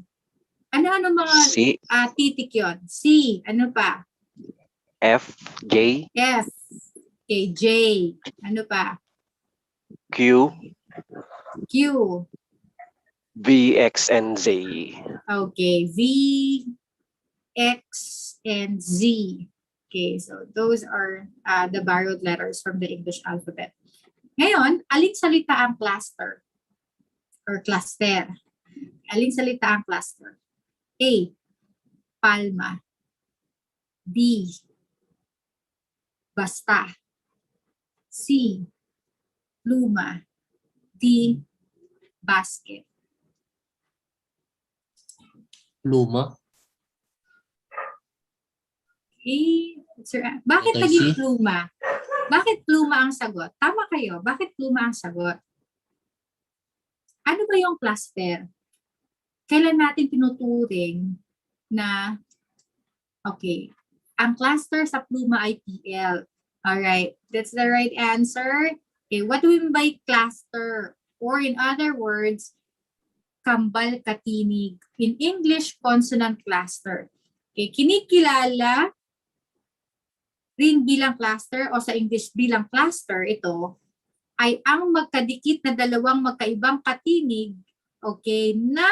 Ano-ano mga C, titik yon? C, ano pa? F, J, F. Okay, J. Ano pa? Q, Q. V, X, and Z. Okay, V, X, and Z. Okay, so those are the borrowed letters from the English alphabet. Ngayon, aling salita ang cluster or cluster? Aling salita ang cluster? A, palma. B, basta. C, pluma. D, basket. Pluma. Okay, sir, bakit Okay, naging C. pluma? Bakit pluma ang sagot? Tama kayo, bakit pluma ang sagot? Ano ba yung cluster? Kailan natin tinuturing na, okay, ang cluster sa pluma ay PL. Alright, that's the right answer. Okay, what do we mean by cluster? Or in other words, kambal katinig. In English, consonant cluster. Okay, kinikilala rin bilang cluster o sa English bilang cluster, ito ay ang magkadikit na dalawang magkaibang katinig, okay, na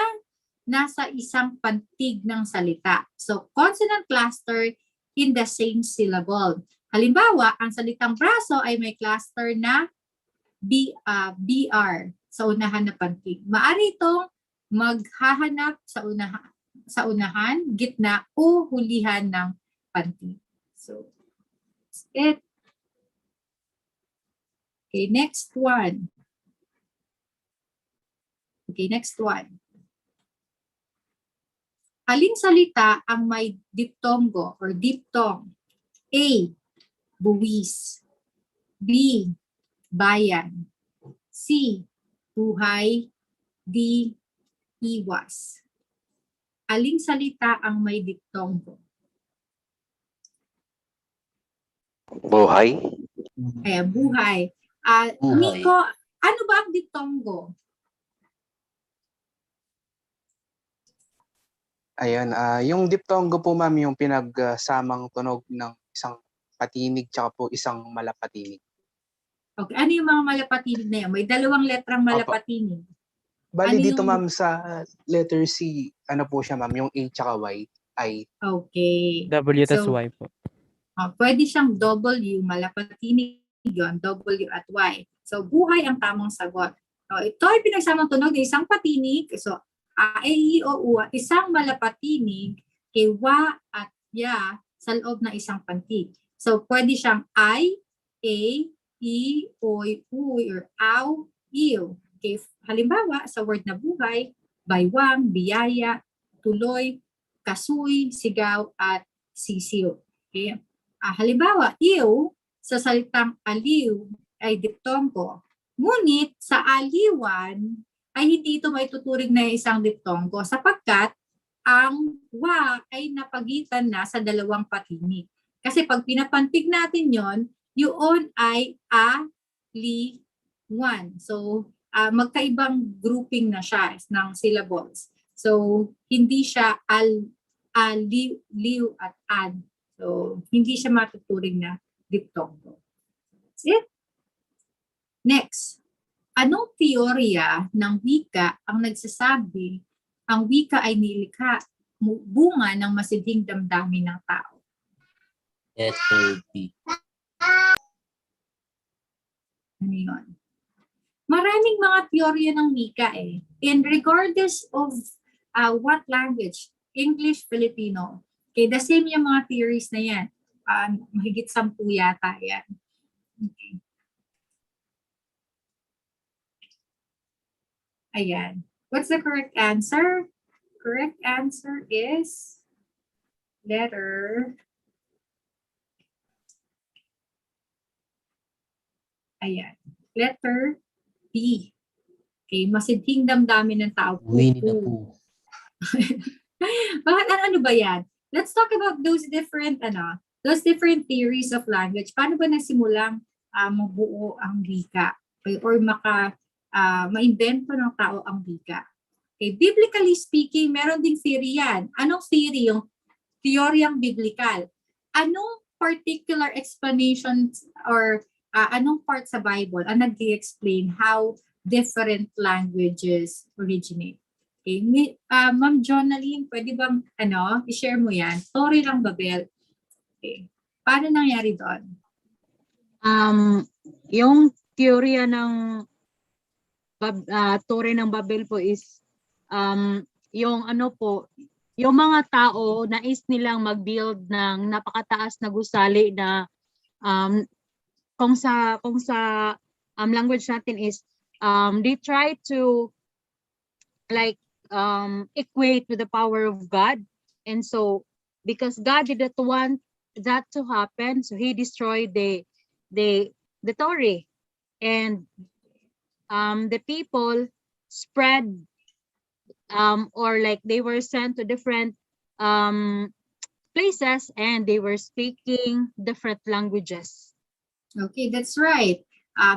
nasa isang pantig ng salita. So, consonant cluster in the same syllable. Halimbawa, ang salitang braso ay may cluster na BR sa unahan na pantig. Maari itong maghahanap sa unahan, gitna o hulihan ng pantig. So, that's it. Okay, next one. Okay, next one. Aling salita ang may diptongo or diphthong? A, buwis. B, bayan. C, buhay. D, iwas. Aling salita ang may diptongo? Buhay. Buhay. Buhay. Nico, ano ba ang diptongo? Ayun, yung diphthongo po ma'am, yung pinagsamang tunog ng isang patinig tsaka po isang malapatinig. Okay, ano yung mga malapatinig na yan? May dalawang letrang malapatinig. Bali Ano dito yung- ma'am sa letter C, ano po siya ma'am, yung A tsaka Y ay Okay. W tas Y po. Pwede siyang W, malapatinig yun, W at Y. So, buhay ang tamang sagot. So, ito ay pinagsamang tunog ng isang patinig. So, A, E, I, O, U, at isang malapatinig kay wa at ya sa loob ng isang pantig. So, pwede siyang I, A, I, Oy, Uy, or Aw, Iw. Okay, halimbawa, sa word na buhay, baywang, biyaya, tuloy, kasuy, sigaw, at sisiw. Okay? Halimbawa, iw, sa salitang aliw ay diptongo. Ngunit sa aliwan ay hindi ito may tuturing na isang diptongo sapagkat ang wa ay napagitan na sa dalawang patinig. Kasi pag pinapantig natin yun ay a-li-wan. So, magkaibang grouping na siya ng syllables. So, hindi siya al-liw at ad. So, hindi siya matuturing na diptongo. That's it. Next. Anong teorya ng wika ang nagsasabi ang wika ay nilikha bunga ng masidhing damdamin ng tao? Letter B. Ano yun? Maraming mga teorya ng wika eh. And regardless of what language, English, Filipino, okay, the same yung mga theories na yan. Mahigit 10 yata yan. Okay. Ayan. What's the correct answer? Correct answer is letter. Ayan. Letter B. Okay, masidhing damdamin ng tao. Winnie the Pooh. Bakit ano ba yan? Let's talk about those different theories of language. Paano ba nagsimulang mabuo ang wika? or maimbento ng tao ang wika. Okay, biblically speaking, meron ding theory yan. Anong theory? Yung teoryang biblical. Anong particular explanation or anong part sa Bible ang nag-explain how different languages originate? Okay, Ma'am Jonaline, pwede bang i-share mo yan? Story ng Babel. Okay. Paano nangyari doon? Yung teorya ng Torre ng Babel po is yung yung mga tao nais nilang mag-build ng napakataas na gusali na kung sa language natin is they try to like equate with the power of God, and so because God didn't want that to happen, so he destroyed the Torre, and the people spread or like they were sent to different places and they were speaking different languages. Okay, that's right.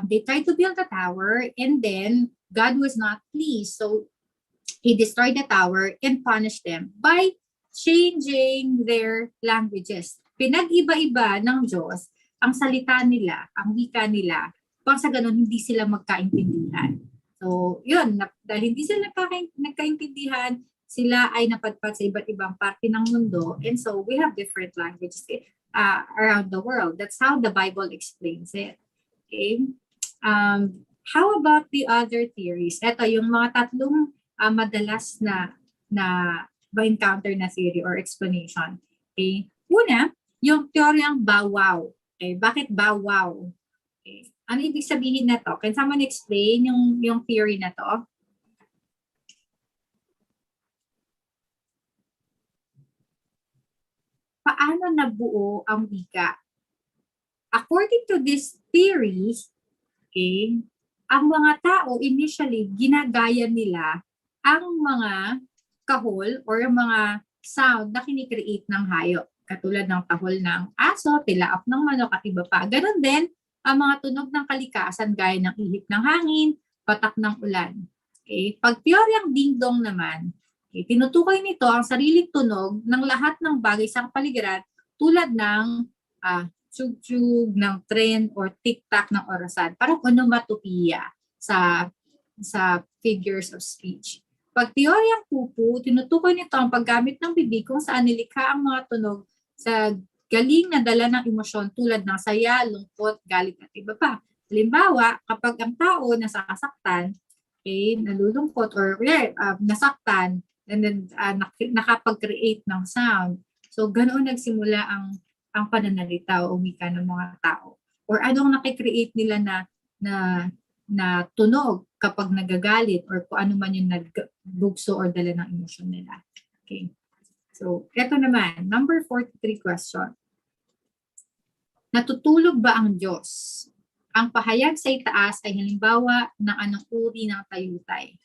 They tried to build a tower and then God was not pleased. So he destroyed the tower and punished them by changing their languages. Pinag-iba-iba ng Diyos ang salita nila, ang wika nila, pang sa ganun hindi sila magkaintindihan. So, yun, dahil hindi sila nagkaintindihan, sila ay napadpad sa iba't ibang parte ng mundo. And so, we have different languages around the world. That's how the Bible explains it. Okay? How about the other theories? Ito, yung mga tatlong madalas na ma-encounter na theory or explanation. Okay? Una, yung teoryang bawaw. Okay? Bakit bawaw? Okay. Ano ibig sabihin na to? Can someone explain yung theory na to? Paano nabuo ang wika? According to this theory, okay, ang mga tao initially ginagaya nila ang mga kahol or mga sound na kinikreate ng hayop. Katulad ng tahol ng aso, tilaap ng manok at iba pa. Ganon din ang mga tunog ng kalikasan gaya ng ihip ng hangin, patak ng ulan. Okay? Pag teoryang ding-dong naman, okay, tinutukoy nito ang sariling tunog ng lahat ng bagay sa kapaligiran tulad ng tsug-tsug ng tren or tik-tak ng orasan. Parang onomatopoeia sa figures of speech. Pag teoryang pupu, tinutukoy nito ang paggamit ng bibig kung saan nilikha ang mga tunog sa galing na dala ng emosyon tulad ng saya, lungkot, galit at iba pa. Halimbawa, kapag ang tao nasasaktan, okay, nalulungkot or nasaktan, and then nakapag-create ng sound. So, ganoon nagsimula ang pananalita o wika ng mga tao. Or anong nakikreate nila na tunog kapag nagagalit or kung ano man yung nagbugso or dala ng emosyon nila. Okay. So, eto naman, number 43 question. Natutulog ba ang Diyos? Ang pahayag sa itaas ay halimbawa ng anong uri ng tayutay?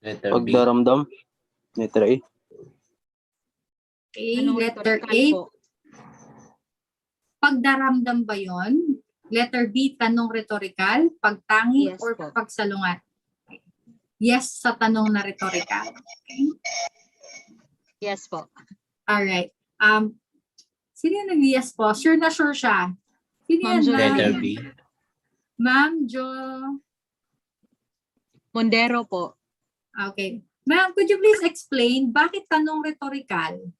Letter B. Pagdaramdam. Letter A. Okay, Anong letter rhetorical A. po? Pagdaramdam ba yon? Letter B, tanong rhetorical, pagtangi, Yes or po. pagsalungat? Okay. Yes sa tanong na rhetorical. Okay. Yes po. Alright. Sino yung nag-yes po? Sure na sure siya. Sino Ma'am yan, Jo. ma'am? Letter B. Ma'am Jo. Mondero po. Okay. Ma'am, could you please explain bakit tanong rhetorical?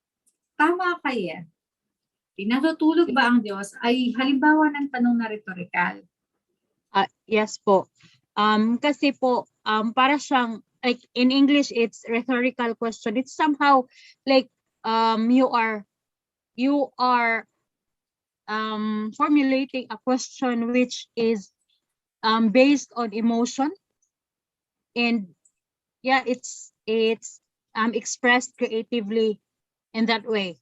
Tama kayo. Natutulog ba ang Diyos ay halimbawa ng tanong na rhetorical? Yes po. Kasi po, para siyang, like in English, it's rhetorical question. It's somehow like you are formulating a question which is based on emotion, and yeah, it's expressed creatively in that way.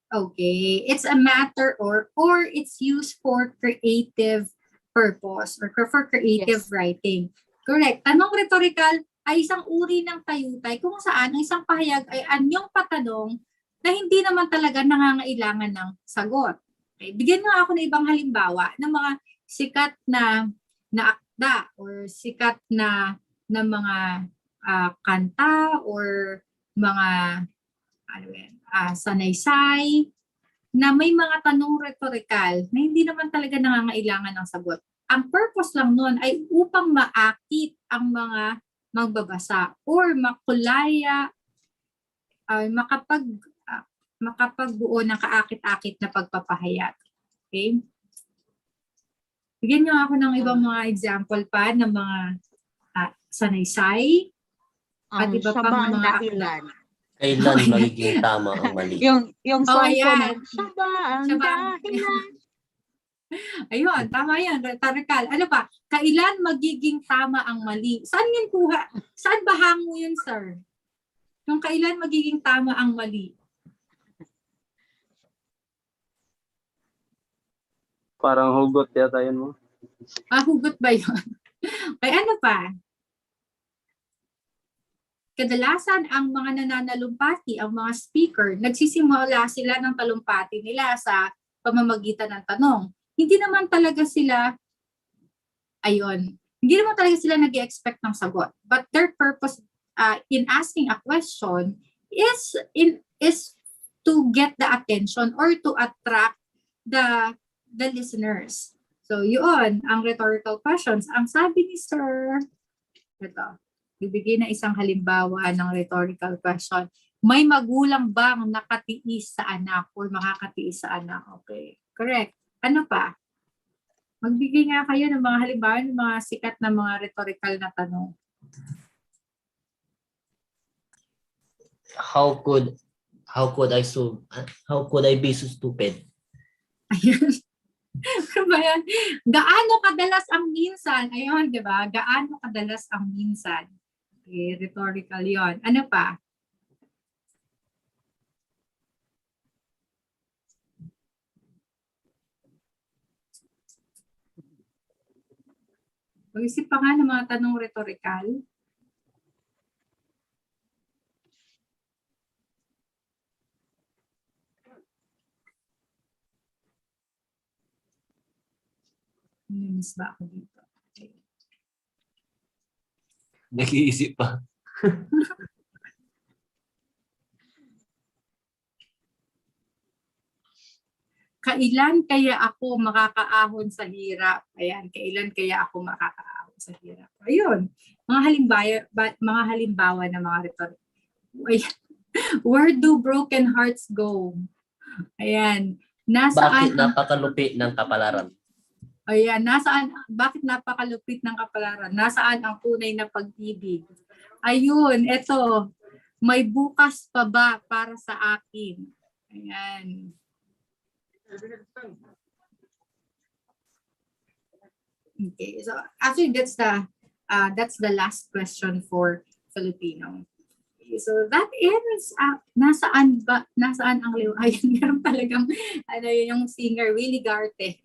Okay. It's a matter or it's used for creative purpose or for creative Yes. writing. Correct. Tanong rhetorical ay isang uri ng tayutay kung saan ang isang pahayag ay anyong patanong na hindi naman talaga nangangailangan ng sagot. Okay? Bigyan nga ako ng ibang halimbawa ng mga sikat na akda or sikat na mga kanta or mga sanaysay na may mga tanong rhetorical na hindi naman talaga nangangailangan ng sagot. Ang purpose lang nun ay upang maakit ang mga magbabasa or makulaya makapagbuo ng kaakit-akit na pagpapahayag. Okay? Bigyan niyo ako ng ibang mga example pa ng mga sanaysay at iba Siya pang ba ang mga dahilan? Kailan magiging tama ang mali? Yung song ko na, ayan. siya ba ang Siya ba? dahilan? Ayun, tama yan, rhetorical. Ano pa? Kailan magiging tama ang mali? Saan yun kuha? Saan ba hango yun, sir? Yung kailan magiging tama ang mali? Parang hugot yata yun mo. Hugot ba yun? Ay, ano pa? Kadalasan ang mga nananalumpati, ang mga speaker, nagsisimula sila ng talumpati nila sa pamamagitan ng tanong. Hindi naman talaga sila nag-expect ng sagot. But their purpose in asking a question is to get the attention or to attract the listeners. So yun, ang rhetorical questions. Ang sabi ni sir, ito, bibigay na isang halimbawa ng rhetorical question. May magulang bang nakatiis sa anak or makakatiis sa anak? Okay, correct. Ano pa? Magbigay nga kayo ng mga halimbawa ng mga sikat na mga rhetorical na tanong. How could I be so stupid? Ayun. Ano ba yan? Gaano kadalas ang minsan? Ayun, di ba? Gaano kadalas ang minsan? Okay, rhetorical yon. Ano pa? Mag-isip pa nga ng mga tanong rhetorical. Miss ba ako dito? Okay. Nag-iisip pa. Kailan kaya ako makakaahon sa hirap? Ayan, kailan kaya ako makakaahon sa hirap? Ayun, mga halimbawa ng mga rhetoric. Ayan. Where do broken hearts go? Ayan, Bakit napakalupi ng kapalaran? Ayan, bakit napakalupit ng kapalaran? Nasaan ang tunay na pag-ibig? Ayun, eto, may bukas pa ba para sa akin? Ayan. Okay, so actually that's the last question for Filipino. Okay, so that is nasaan ang liwanag? Meron talagang yung singer Willie Garte.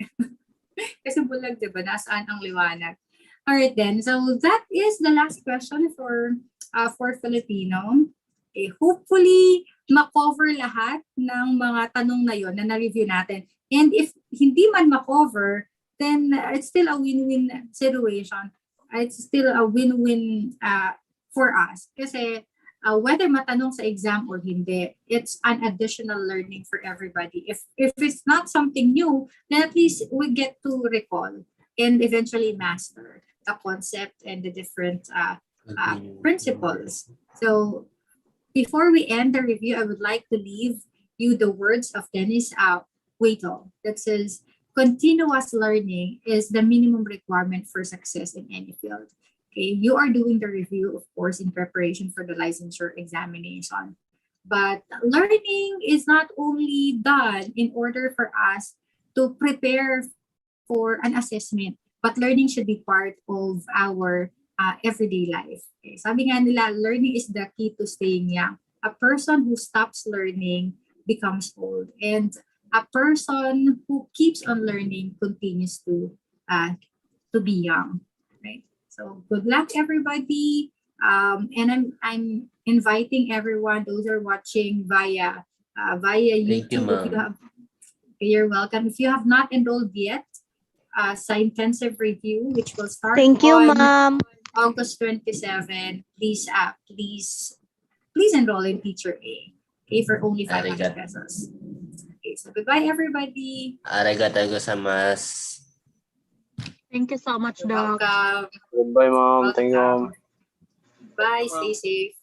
Kasi bulag, diba? Nasaan ang liwanag? Alright then, so that is the last question for Filipino. Okay, hopefully, ma-cover lahat ng mga tanong na yon na na-review natin. And if hindi man ma-cover, then it's still a win-win situation. It's still a win-win for us. Kasi whether matanong sa exam or hindi, it's an additional learning for everybody. If it's not something new, then at least we get to recall and eventually master the concept and the different principles. So before we end the review, I would like to leave you the words of Dennis Waito that says, continuous learning is the minimum requirement for success in any field. Okay, you are doing the review, of course, in preparation for the licensure examination. But learning is not only done in order for us to prepare for an assessment, but learning should be part of our everyday life. Okay, sabi nga nila, learning is the key to staying young. A person who stops learning becomes old, and a person who keeps on learning continues to be young. Right. So good luck, everybody. And I'm inviting everyone, those who are watching via via Thank you, YouTube. If you ma'am. have, you're welcome. If you have not enrolled yet, sa intensive review, which will start Thank you, on ma'am. August 27, please enroll in Teacher A. Okay, for only 500 pesos. Okay, so goodbye, everybody. Arigatou gozaimasu. Thank you so much, You're Doc. welcome. Goodbye, ma'am. Thank you, ma'am. Bye. Stay safe.